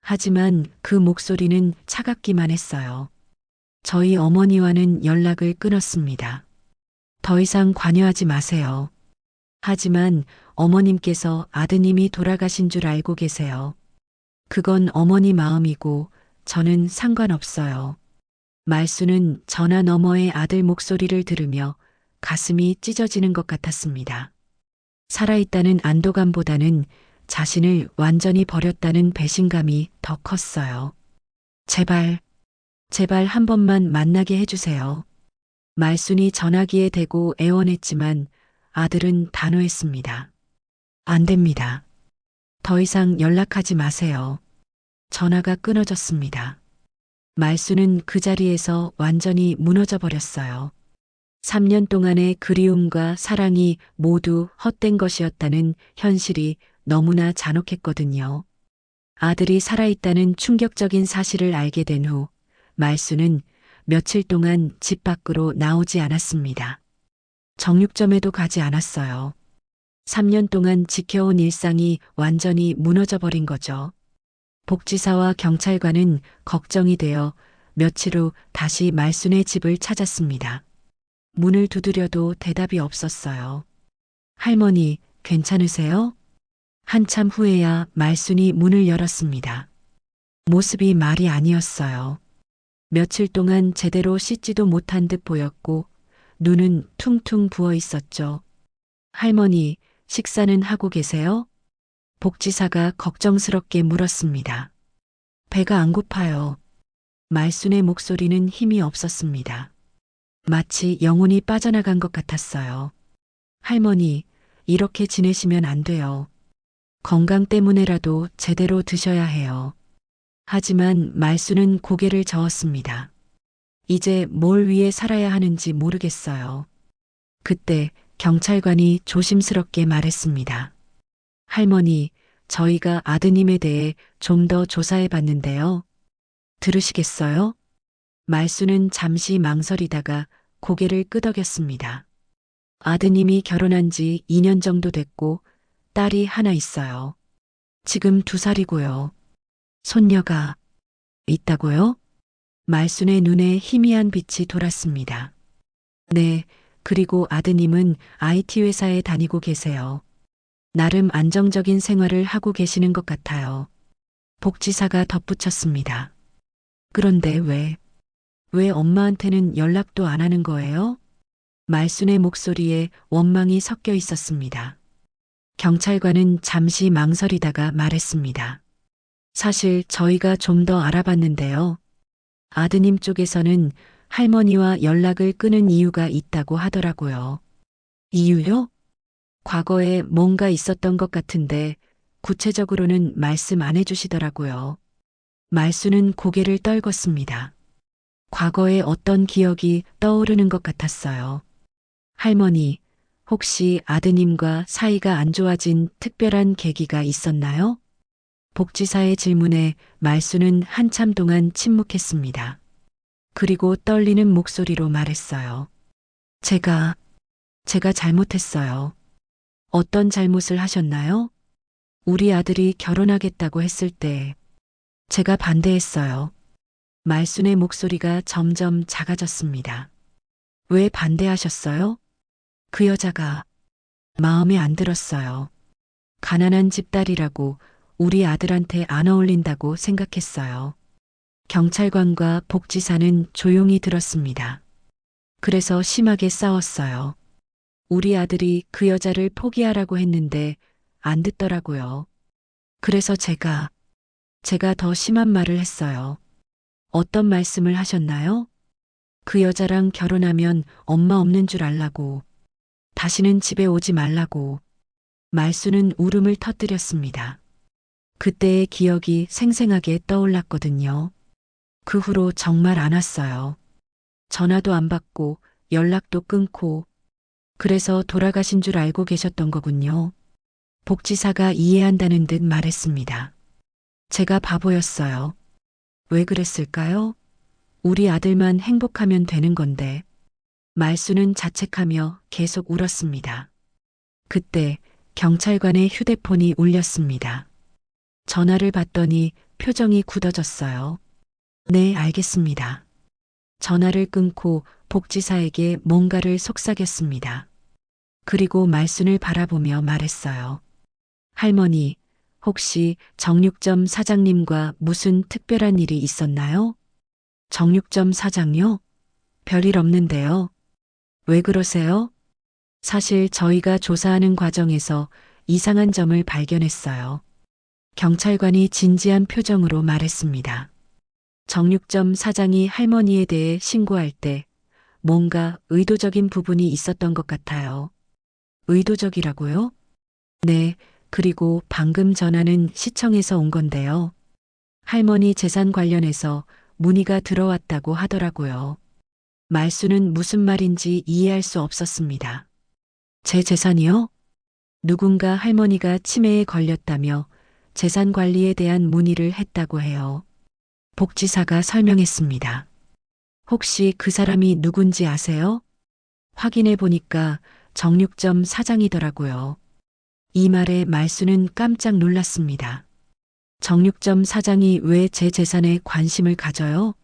하지만 그 목소리는 차갑기만 했어요. 저희 어머니와는 연락을 끊었습니다. 더 이상 관여하지 마세요. 하지만 어머님께서 아드님이 돌아가신 줄 알고 계세요. 그건 어머니 마음이고 저는 상관없어요. 말수는 전화 너머의 아들 목소리를 들으며 가슴이 찢어지는 것 같았습니다. 살아있다는 안도감보다는 자신을 완전히 버렸다는 배신감이 더 컸어요. 제발 한 번만 만나게 해주세요. 말순이 전화기에 대고 애원했지만 아들은 단호했습니다. 안 됩니다. 더 이상 연락하지 마세요. 전화가 끊어졌습니다. 말수는 그 자리에서 완전히 무너져 버렸어요. 3년 동안의 그리움과 사랑이 모두 헛된 것이었다는 현실이 너무나 잔혹했거든요. 아들이 살아있다는 충격적인 사실을 알게 된 후 말수는 며칠 동안 집 밖으로 나오지 않았습니다. 정육점에도 가지 않았어요. 3년 동안 지켜온 일상이 완전히 무너져 버린 거죠. 복지사와 경찰관은 걱정이 되어 며칠 후 다시 말순의 집을 찾았습니다. 문을 두드려도 대답이 없었어요. 할머니, 괜찮으세요? 한참 후에야 말순이 문을 열었습니다. 모습이 말이 아니었어요. 며칠 동안 제대로 씻지도 못한 듯 보였고 눈은 퉁퉁 부어 있었죠. 할머니, 식사는 하고 계세요? 복지사가 걱정스럽게 물었습니다. 배가 안 고파요. 말순의 목소리는 힘이 없었습니다. 마치 영혼이 빠져나간 것 같았어요. 할머니, 이렇게 지내시면 안 돼요. 건강 때문에라도 제대로 드셔야 해요. 하지만 말순은 고개를 저었습니다. 이제 뭘 위해 살아야 하는지 모르겠어요. 그때 경찰관이 조심스럽게 말했습니다. 할머니, 저희가 아드님에 대해 좀 더 조사해 봤는데요. 들으시겠어요? 말순은 잠시 망설이다가 고개를 끄덕였습니다. 아드님이 결혼한 지 2년 정도 됐고 딸이 하나 있어요. 지금 2살이고요. 손녀가 있다고요? 말순의 눈에 희미한 빛이 돌았습니다. 네, 그리고 아드님은 IT 회사에 다니고 계세요. 나름 안정적인 생활을 하고 계시는 것 같아요. 복지사가 덧붙였습니다. 그런데 왜 엄마한테는 연락도 안 하는 거예요? 말순의 목소리에 원망이 섞여 있었습니다. 경찰관은 잠시 망설이다가 말했습니다. 사실 저희가 좀 더 알아봤는데요. 아드님 쪽에서는 할머니와 연락을 끊은 이유가 있다고 하더라고요. 이유요? 과거에 뭔가 있었던 것 같은데 구체적으로는 말씀 안 해주시더라고요. 말순은 고개를 떨궜습니다. 과거에 어떤 기억이 떠오르는 것 같았어요. 할머니, 혹시 아드님과 사이가 안 좋아진 특별한 계기가 있었나요? 복지사의 질문에 말순은 한참 동안 침묵했습니다. 그리고 떨리는 목소리로 말했어요. 제가 잘못했어요. 어떤 잘못을 하셨나요? 우리 아들이 결혼하겠다고 했을 때 제가 반대했어요. 말순의 목소리가 점점 작아졌습니다. 왜 반대하셨어요? 그 여자가 마음에 안 들었어요. 가난한 집 딸이라고 우리 아들한테 안 어울린다고 생각했어요. 경찰관과 복지사는 조용히 들었습니다. 그래서 심하게 싸웠어요. 우리 아들이 그 여자를 포기하라고 했는데 안 듣더라고요. 그래서 제가 더 심한 말을 했어요. 어떤 말씀을 하셨나요? 그 여자랑 결혼하면 엄마 없는 줄 알라고. 다시는 집에 오지 말라고. 말순은 울음을 터뜨렸습니다. 그때의 기억이 생생하게 떠올랐거든요. 그 후로 정말 안 왔어요. 전화도 안 받고 연락도 끊고 그래서 돌아가신 줄 알고 계셨던 거군요. 복지사가 이해한다는 듯 말했습니다. 제가 바보였어요. 왜 그랬을까요? 우리 아들만 행복하면 되는 건데. 말순은 자책하며 계속 울었습니다. 그때 경찰관의 휴대폰이 울렸습니다. 전화를 받더니 표정이 굳어졌어요. 네, 알겠습니다. 전화를 끊고 복지사에게 뭔가를 속삭였습니다. 그리고 말순을 바라보며 말했어요. 할머니, 혹시 정육점 사장님과 무슨 특별한 일이 있었나요? 정육점 사장요? 별일 없는데요. 왜 그러세요? 사실 저희가 조사하는 과정에서 이상한 점을 발견했어요. 경찰관이 진지한 표정으로 말했습니다. 정육점 사장이 할머니에 대해 신고할 때 뭔가 의도적인 부분이 있었던 것 같아요. 의도적이라고요? 네, 그리고 방금 전화는 시청에서 온 건데요. 할머니 재산 관련해서 문의가 들어왔다고 하더라고요. 말수는 무슨 말인지 이해할 수 없었습니다. 제 재산이요? 누군가 할머니가 치매에 걸렸다며 재산 관리에 대한 문의를 했다고 해요. 복지사가 설명했습니다. 혹시 그 사람이 누군지 아세요? 확인해 보니까 정육점 사장이더라고요. 이 말에 말수는 깜짝 놀랐습니다. 정육점 사장이 왜 제 재산에 관심을 가져요?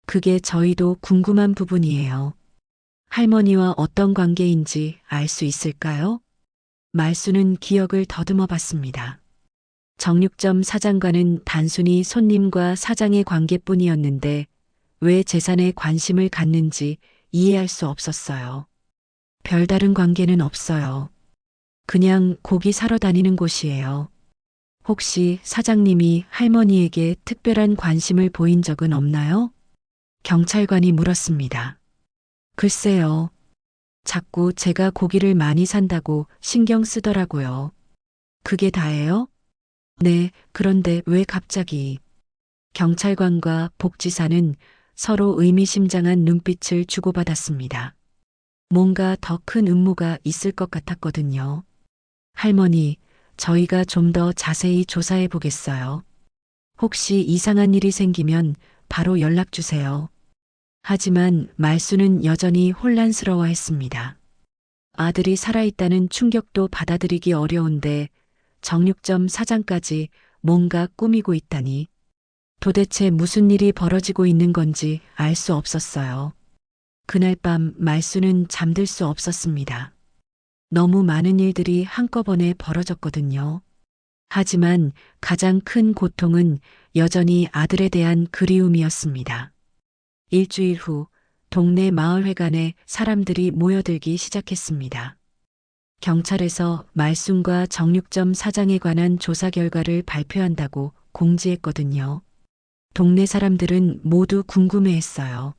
그게 저희도 궁금한 부분이에요. 할머니와 어떤 관계인지 알 수 있을까요? 말수는 기억을 더듬어 봤습니다. 정육점 사장과는 단순히 손님과 사장의 관계뿐이었는데 왜 재산에 관심을 갖는지 이해할 수 없었어요. 별다른 관계는 없어요. 그냥 고기 사러 다니는 곳이에요. 혹시 사장님이 할머니에게 특별한 관심을 보인 적은 없나요? 경찰관이 물었습니다. 글쎄요. 자꾸 제가 고기를 많이 산다고 신경 쓰더라고요. 그게 다예요? 네, 그런데 왜 갑자기? 경찰관과 복지사는 서로 의미심장한 눈빛을 주고받았습니다. 뭔가 더 큰 음모가 있을 것 같았거든요. 할머니, 저희가 좀 더 자세히 조사해 보겠어요. 혹시 이상한 일이 생기면 바로 연락 주세요. 하지만 말수는 여전히 혼란스러워 했습니다. 아들이 살아있다는 충격도 받아들이기 어려운데 정육점 사장까지 뭔가 꾸미고 있다니. 도대체 무슨 일이 벌어지고 있는 건지 알 수 없었어요. 그날 밤 말수는 잠들 수 없었습니다. 너무 많은 일들이 한꺼번에 벌어졌거든요. 하지만 가장 큰 고통은 여전히 아들에 대한 그리움이었습니다. 일주일 후 동네 마을회관에 사람들이 모여들기 시작했습니다. 경찰에서 말순과 정육점 사장에 관한 조사 결과를 발표한다고 공지했거든요. 동네 사람들은 모두 궁금해했어요.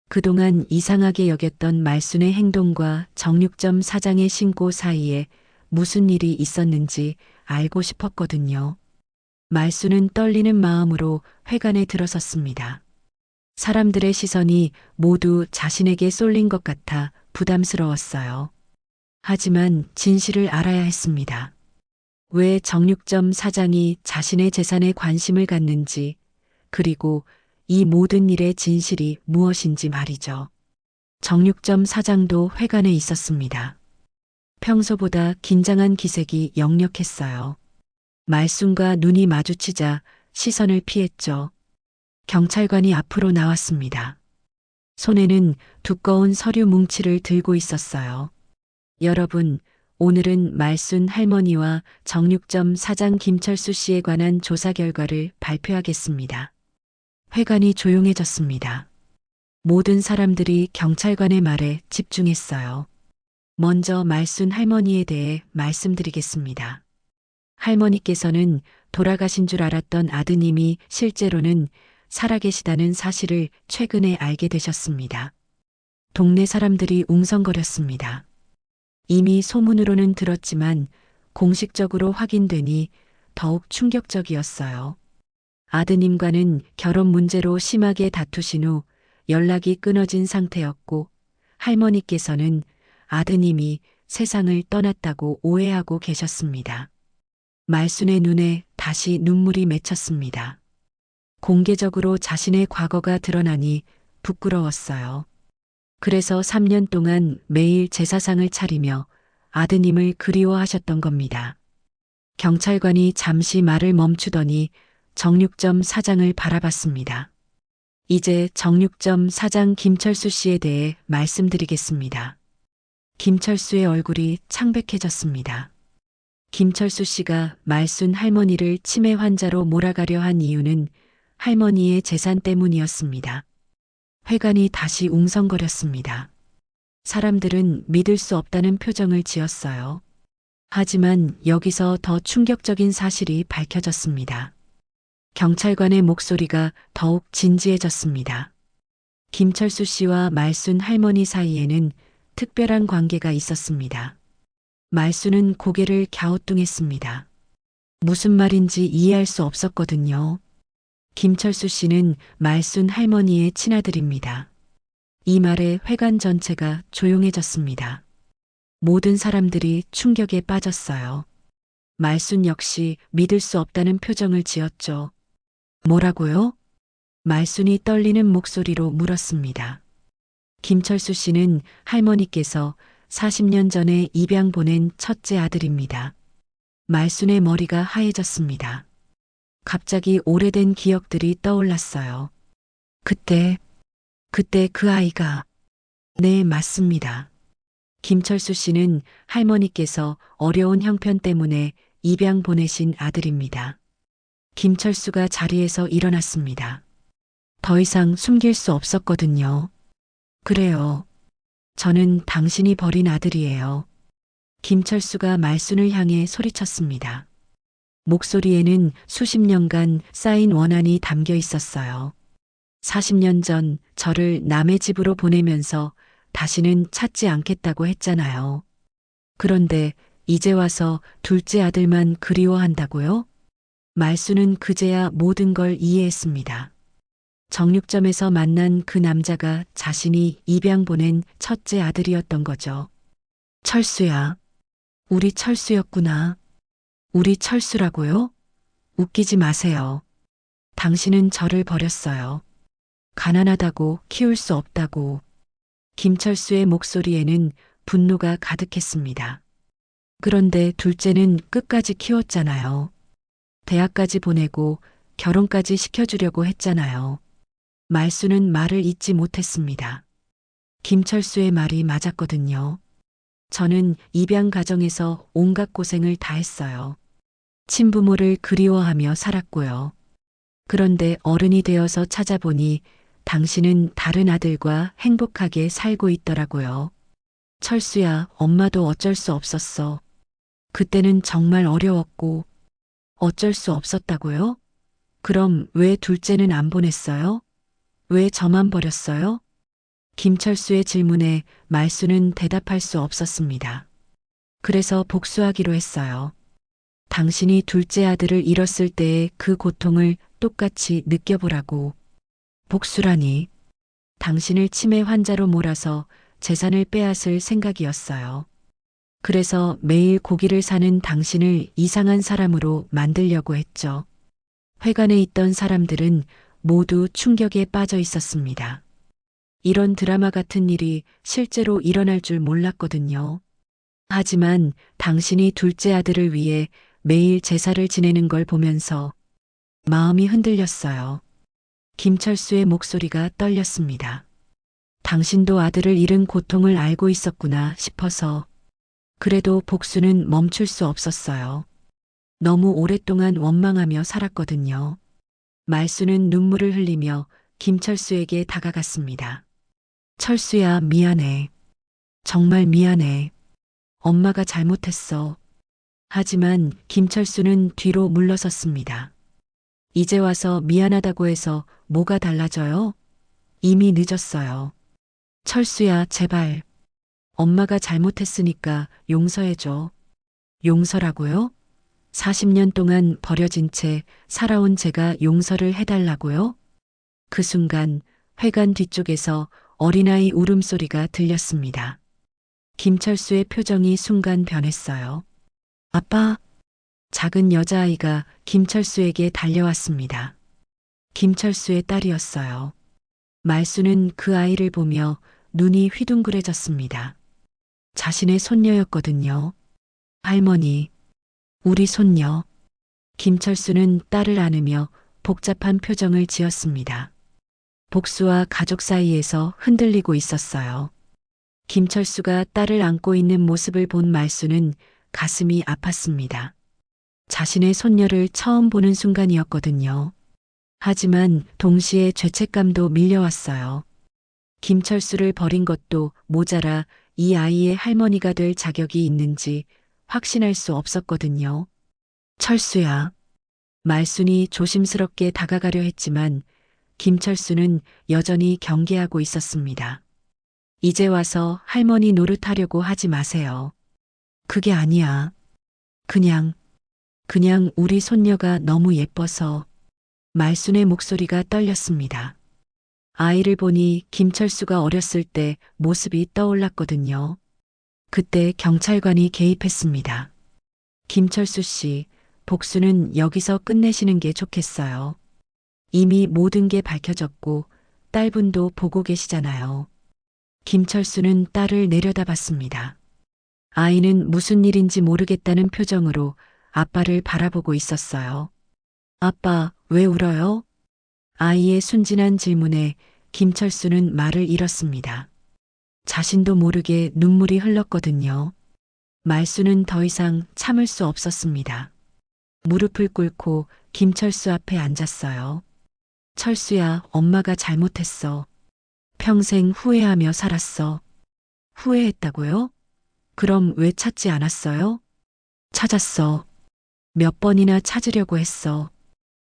그동안 이상하게 여겼던 말순의 행동과 정육점 사장의 신고 사이에 무슨 일이 있었는지 알고 싶었거든요. 말순은 떨리는 마음으로 회관에 들어섰습니다. 사람들의 시선이 모두 자신에게 쏠린 것 같아 부담스러웠어요. 하지만 진실을 알아야 했습니다. 왜 정육점 사장이 자신의 재산에 관심을 갖는지, 그리고 이 모든 일의 진실이 무엇인지 말이죠. 정육점 사장도 회관에 있었습니다. 평소보다 긴장한 기색이 역력했어요. 말순과 눈이 마주치자 시선을 피했죠. 경찰관이 앞으로 나왔습니다. 손에는 두꺼운 서류 뭉치를 들고 있었어요. 여러분, 오늘은 말순 할머니와 정육점 사장 김철수 씨에 관한 조사 결과를 발표하겠습니다. 회관이 조용해졌습니다. 모든 사람들이 경찰관의 말에 집중했어요. 먼저 말순 할머니에 대해 말씀드리겠습니다. 할머니께서는 돌아가신 줄 알았던 아드님이 실제로는 살아계시다는 사실을 최근에 알게 되셨습니다. 동네 사람들이 웅성거렸습니다. 이미 소문으로는 들었지만 공식적으로 확인되니 더욱 충격적이었어요. 아드님과는 결혼 문제로 심하게 다투신 후 연락이 끊어진 상태였고 할머니께서는 아드님이 세상을 떠났다고 오해하고 계셨습니다. 말순의 눈에 다시 눈물이 맺혔습니다. 공개적으로 자신의 과거가 드러나니 부끄러웠어요. 그래서 3년 동안 매일 제사상을 차리며 아드님을 그리워하셨던 겁니다. 경찰관이 잠시 말을 멈추더니 정육점 사장을 바라봤습니다. 이제 정육점 사장 김철수 씨에 대해 말씀드리겠습니다. 김철수의 얼굴이 창백해졌습니다. 김철수 씨가 말순 할머니를 치매 환자로 몰아가려 한 이유는 할머니의 재산 때문이었습니다. 회관이 다시 웅성거렸습니다. 사람들은 믿을 수 없다는 표정을 지었어요. 하지만 여기서 더 충격적인 사실이 밝혀졌습니다. 경찰관의 목소리가 더욱 진지해졌습니다. 김철수 씨와 말순 할머니 사이에는 특별한 관계가 있었습니다. 말순은 고개를 갸우뚱했습니다. 무슨 말인지 이해할 수 없었거든요. 김철수 씨는 말순 할머니의 친아들입니다. 이 말에 회관 전체가 조용해졌습니다. 모든 사람들이 충격에 빠졌어요. 말순 역시 믿을 수 없다는 표정을 지었죠. 뭐라고요? 말순이 떨리는 목소리로 물었습니다. 김철수 씨는 할머니께서 40년 전에 입양 보낸 첫째 아들입니다. 말순의 머리가 하얘졌습니다. 갑자기 오래된 기억들이 떠올랐어요. 그때 그 아이가, 네, 맞습니다. 김철수 씨는 할머니께서 어려운 형편 때문에 입양 보내신 아들입니다. 김철수가 자리에서 일어났습니다. 더 이상 숨길 수 없었거든요. 그래요. 저는 당신이 버린 아들이에요. 김철수가 말순을 향해 소리쳤습니다. 목소리에는 수십 년간 쌓인 원한이 담겨 있었어요. 40년 전 저를 남의 집으로 보내면서 다시는 찾지 않겠다고 했잖아요. 그런데 이제 와서 둘째 아들만 그리워한다고요? 말순은 그제야 모든 걸 이해했습니다. 정육점에서 만난 그 남자가 자신이 입양 보낸 첫째 아들이었던 거죠. 철수야. 우리 철수였구나. 우리 철수라고요? 웃기지 마세요. 당신은 저를 버렸어요. 가난하다고, 키울 수 없다고. 김철수의 목소리에는 분노가 가득했습니다. 그런데 둘째는 끝까지 키웠잖아요. 대학까지 보내고 결혼까지 시켜주려고 했잖아요. 말순은 말을 잇지 못했습니다. 김철수의 말이 맞았거든요. 저는 입양 가정에서 온갖 고생을 다 했어요. 친부모를 그리워하며 살았고요. 그런데 어른이 되어서 찾아보니 당신은 다른 아들과 행복하게 살고 있더라고요. 철수야, 엄마도 어쩔 수 없었어. 그때는 정말 어려웠고 어쩔 수 없었다고요? 그럼 왜 둘째는 안 보냈어요? 왜 저만 버렸어요? 김철수의 질문에 말순은 대답할 수 없었습니다. 그래서 복수하기로 했어요. 당신이 둘째 아들을 잃었을 때의 그 고통을 똑같이 느껴보라고. 복수라니. 당신을 치매 환자로 몰아서 재산을 빼앗을 생각이었어요. 그래서 매일 고기를 사는 당신을 이상한 사람으로 만들려고 했죠. 회관에 있던 사람들은 모두 충격에 빠져 있었습니다. 이런 드라마 같은 일이 실제로 일어날 줄 몰랐거든요. 하지만 당신이 둘째 아들을 위해 매일 제사를 지내는 걸 보면서 마음이 흔들렸어요. 김철수의 목소리가 떨렸습니다. 당신도 아들을 잃은 고통을 알고 있었구나 싶어서. 그래도 복수는 멈출 수 없었어요. 너무 오랫동안 원망하며 살았거든요. 말순은 눈물을 흘리며 김철수에게 다가갔습니다. 철수야, 미안해. 정말 미안해. 엄마가 잘못했어. 하지만 김철수는 뒤로 물러섰습니다. 이제 와서 미안하다고 해서 뭐가 달라져요? 이미 늦었어요. 철수야, 제발. 엄마가 잘못했으니까 용서해줘. 용서라고요? 40년 동안 버려진 채 살아온 제가 용서를 해달라고요? 그 순간 회관 뒤쪽에서 어린아이 울음소리가 들렸습니다. 김철수의 표정이 순간 변했어요. 아빠! 작은 여자아이가 김철수에게 달려왔습니다. 김철수의 딸이었어요. 말순은 그 아이를 보며 눈이 휘둥그레졌습니다. 자신의 손녀였거든요. 할머니, 우리 손녀. 김철수는 딸을 안으며 복잡한 표정을 지었습니다. 복수와 가족 사이에서 흔들리고 있었어요. 김철수가 딸을 안고 있는 모습을 본 말순은 가슴이 아팠습니다. 자신의 손녀를 처음 보는 순간이었거든요. 하지만 동시에 죄책감도 밀려왔어요. 김철수를 버린 것도 모자라 이 아이의 할머니가 될 자격이 있는지 확신할 수 없었거든요. 철수야. 말순이 조심스럽게 다가가려 했지만 김철수는 여전히 경계하고 있었습니다. 이제 와서 할머니 노릇하려고 하지 마세요. 그게 아니야. 그냥 우리 손녀가 너무 예뻐서. 말순의 목소리가 떨렸습니다. 아이를 보니 김철수가 어렸을 때 모습이 떠올랐거든요. 그때 경찰관이 개입했습니다. 김철수 씨, 복수는 여기서 끝내시는 게 좋겠어요. 이미 모든 게 밝혀졌고 딸분도 보고 계시잖아요. 김철수는 딸을 내려다봤습니다. 아이는 무슨 일인지 모르겠다는 표정으로 아빠를 바라보고 있었어요. 아빠, 왜 울어요? 아이의 순진한 질문에 김철수는 말을 잃었습니다. 자신도 모르게 눈물이 흘렀거든요. 말수는 더 이상 참을 수 없었습니다. 무릎을 꿇고 김철수 앞에 앉았어요. 철수야, 엄마가 잘못했어. 평생 후회하며 살았어. 후회했다고요? 그럼 왜 찾지 않았어요? 찾았어. 몇 번이나 찾으려고 했어.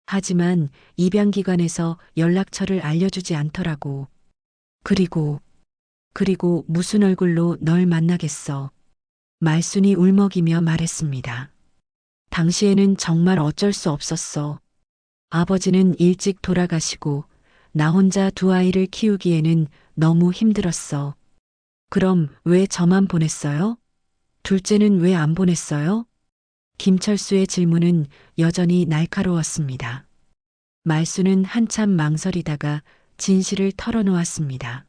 하지만 입양기관에서 연락처를 알려주지 않더라고. 그리고 무슨 얼굴로 널 만나겠어. 말순이 울먹이며 말했습니다. 당시에는 정말 어쩔 수 없었어. 아버지는 일찍 돌아가시고 나 혼자 두 아이를 키우기에는 너무 힘들었어. 그럼 왜 저만 보냈어요? 둘째는 왜 안 보냈어요? 김철수의 질문은 여전히 날카로웠습니다. 말수는 한참 망설이다가 진실을 털어놓았습니다.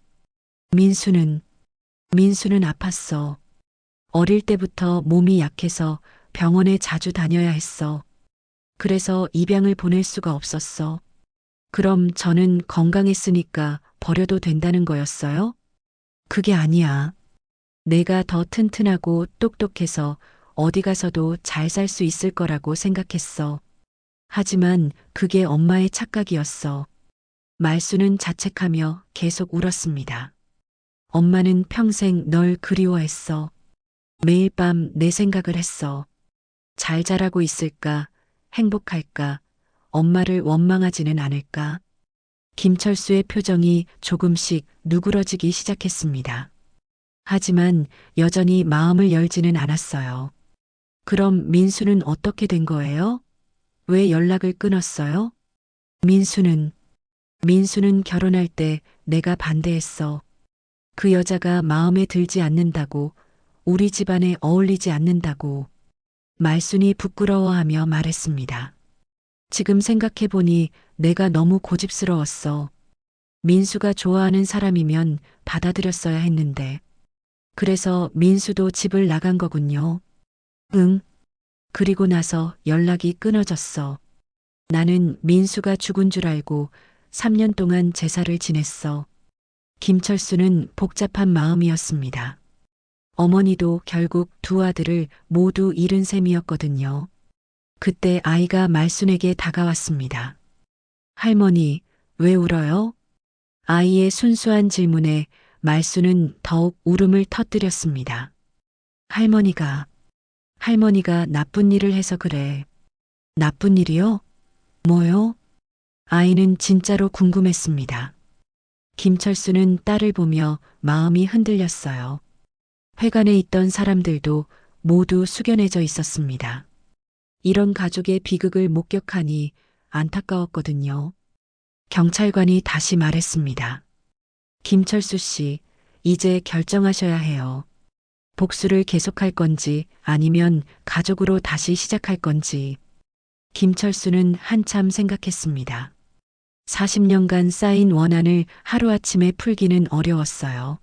민수는 아팠어. 어릴 때부터 몸이 약해서 병원에 자주 다녀야 했어. 그래서 입양을 보낼 수가 없었어. 그럼 저는 건강했으니까 버려도 된다는 거였어요? 그게 아니야. 내가 더 튼튼하고 똑똑해서 어디 가서도 잘 살 수 있을 거라고 생각했어. 하지만 그게 엄마의 착각이었어. 말수는 자책하며 계속 울었습니다. 엄마는 평생 널 그리워했어. 매일 밤 내 생각을 했어. 잘 자라고 있을까? 행복할까? 엄마를 원망하지는 않을까? 김철수의 표정이 조금씩 누그러지기 시작했습니다. 하지만 여전히 마음을 열지는 않았어요. 그럼 민수는 어떻게 된 거예요? 왜 연락을 끊었어요? 민수는 결혼할 때 내가 반대했어. 그 여자가 마음에 들지 않는다고, 우리 집안에 어울리지 않는다고. 말순이 부끄러워하며 말했습니다. 지금 생각해보니 내가 너무 고집스러웠어. 민수가 좋아하는 사람이면 받아들였어야 했는데. 그래서 민수도 집을 나간 거군요. 응. 그리고 나서 연락이 끊어졌어. 나는 민수가 죽은 줄 알고 3년 동안 제사를 지냈어. 김철수는 복잡한 마음이었습니다. 어머니도 결국 두 아들을 모두 잃은 셈이었거든요. 그때 아이가 말순에게 다가왔습니다. 할머니, 왜 울어요? 아이의 순수한 질문에 말순은 더욱 울음을 터뜨렸습니다. 할머니가 나쁜 일을 해서 그래. 나쁜 일이요? 뭐요? 아이는 진짜로 궁금했습니다. 김철수는 딸을 보며 마음이 흔들렸어요. 회관에 있던 사람들도 모두 숙연해져 있었습니다. 이런 가족의 비극을 목격하니 안타까웠거든요. 경찰관이 다시 말했습니다. 김철수 씨, 이제 결정하셔야 해요. 복수를 계속할 건지 아니면 가족으로 다시 시작할 건지. 김철수는 한참 생각했습니다. 40년간 쌓인 원한을 하루아침에 풀기는 어려웠어요.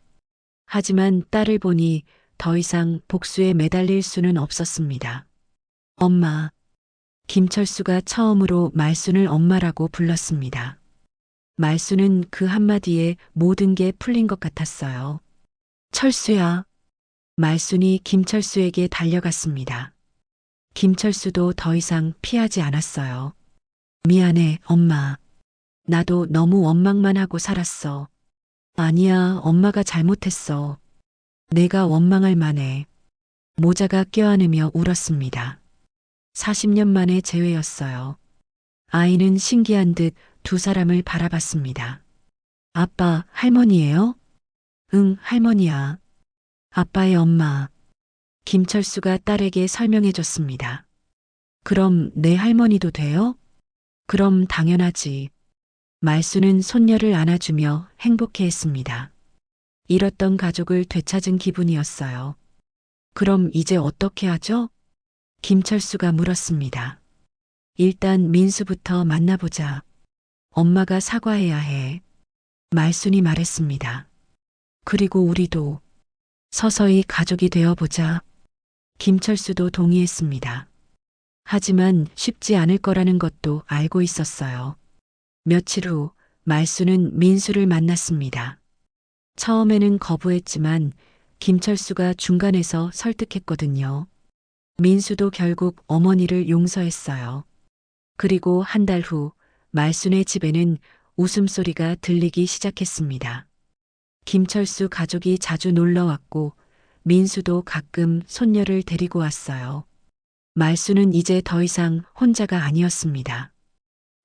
하지만 딸을 보니 더 이상 복수에 매달릴 수는 없었습니다. 엄마. 김철수가 처음으로 말순을 엄마라고 불렀습니다. 말순은 그 한마디에 모든 게 풀린 것 같았어요. 철수야. 말순이 김철수에게 달려갔습니다. 김철수도 더 이상 피하지 않았어요. 미안해, 엄마. 나도 너무 원망만 하고 살았어. 아니야, 엄마가 잘못했어. 내가 원망할 만해. 모자가 껴안으며 울었습니다. 40년 만의 재회였어요. 아이는 신기한 듯 두 사람을 바라봤습니다. 아빠, 할머니예요? 응, 할머니야. 아빠의 엄마. 김철수가 딸에게 설명해 줬습니다. 그럼 내 할머니도 돼요? 그럼 당연하지. 말수는 손녀를 안아주며 행복해했습니다. 잃었던 가족을 되찾은 기분이었어요. 그럼 이제 어떻게 하죠? 김철수가 물었습니다. 일단 민수부터 만나보자. 엄마가 사과해야 해. 말순이 말했습니다. 그리고 우리도 서서히 가족이 되어보자. 김철수도 동의했습니다. 하지만 쉽지 않을 거라는 것도 알고 있었어요. 며칠 후 말수는 민수를 만났습니다. 처음에는 거부했지만 김철수가 중간에서 설득했거든요. 민수도 결국 어머니를 용서했어요. 그리고 한 달 후 말순의 집에는 웃음소리가 들리기 시작했습니다. 김철수 가족이 자주 놀러 왔고 민수도 가끔 손녀를 데리고 왔어요. 말수는 이제 더 이상 혼자가 아니었습니다.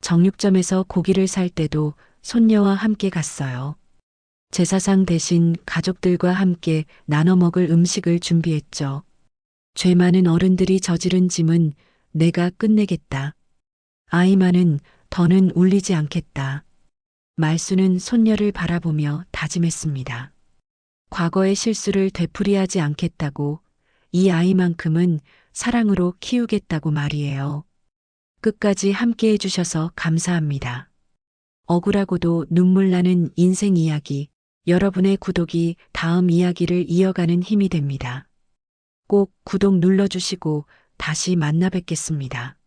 정육점에서 고기를 살 때도 손녀와 함께 갔어요. 제사상 대신 가족들과 함께 나눠 먹을 음식을 준비했죠. 죄 많은 어른들이 저지른 짐은 내가 끝내겠다. 아이 많은 더는 울리지 않겠다. 말수는 손녀를 바라보며 다짐했습니다. 과거의 실수를 되풀이하지 않겠다고, 이 아이만큼은 사랑으로 키우겠다고 말이에요. 끝까지 함께 해주셔서 감사합니다. 억울하고도 눈물 나는 인생 이야기, 여러분의 구독이 다음 이야기를 이어가는 힘이 됩니다. 꼭 구독 눌러주시고 다시 만나 뵙겠습니다.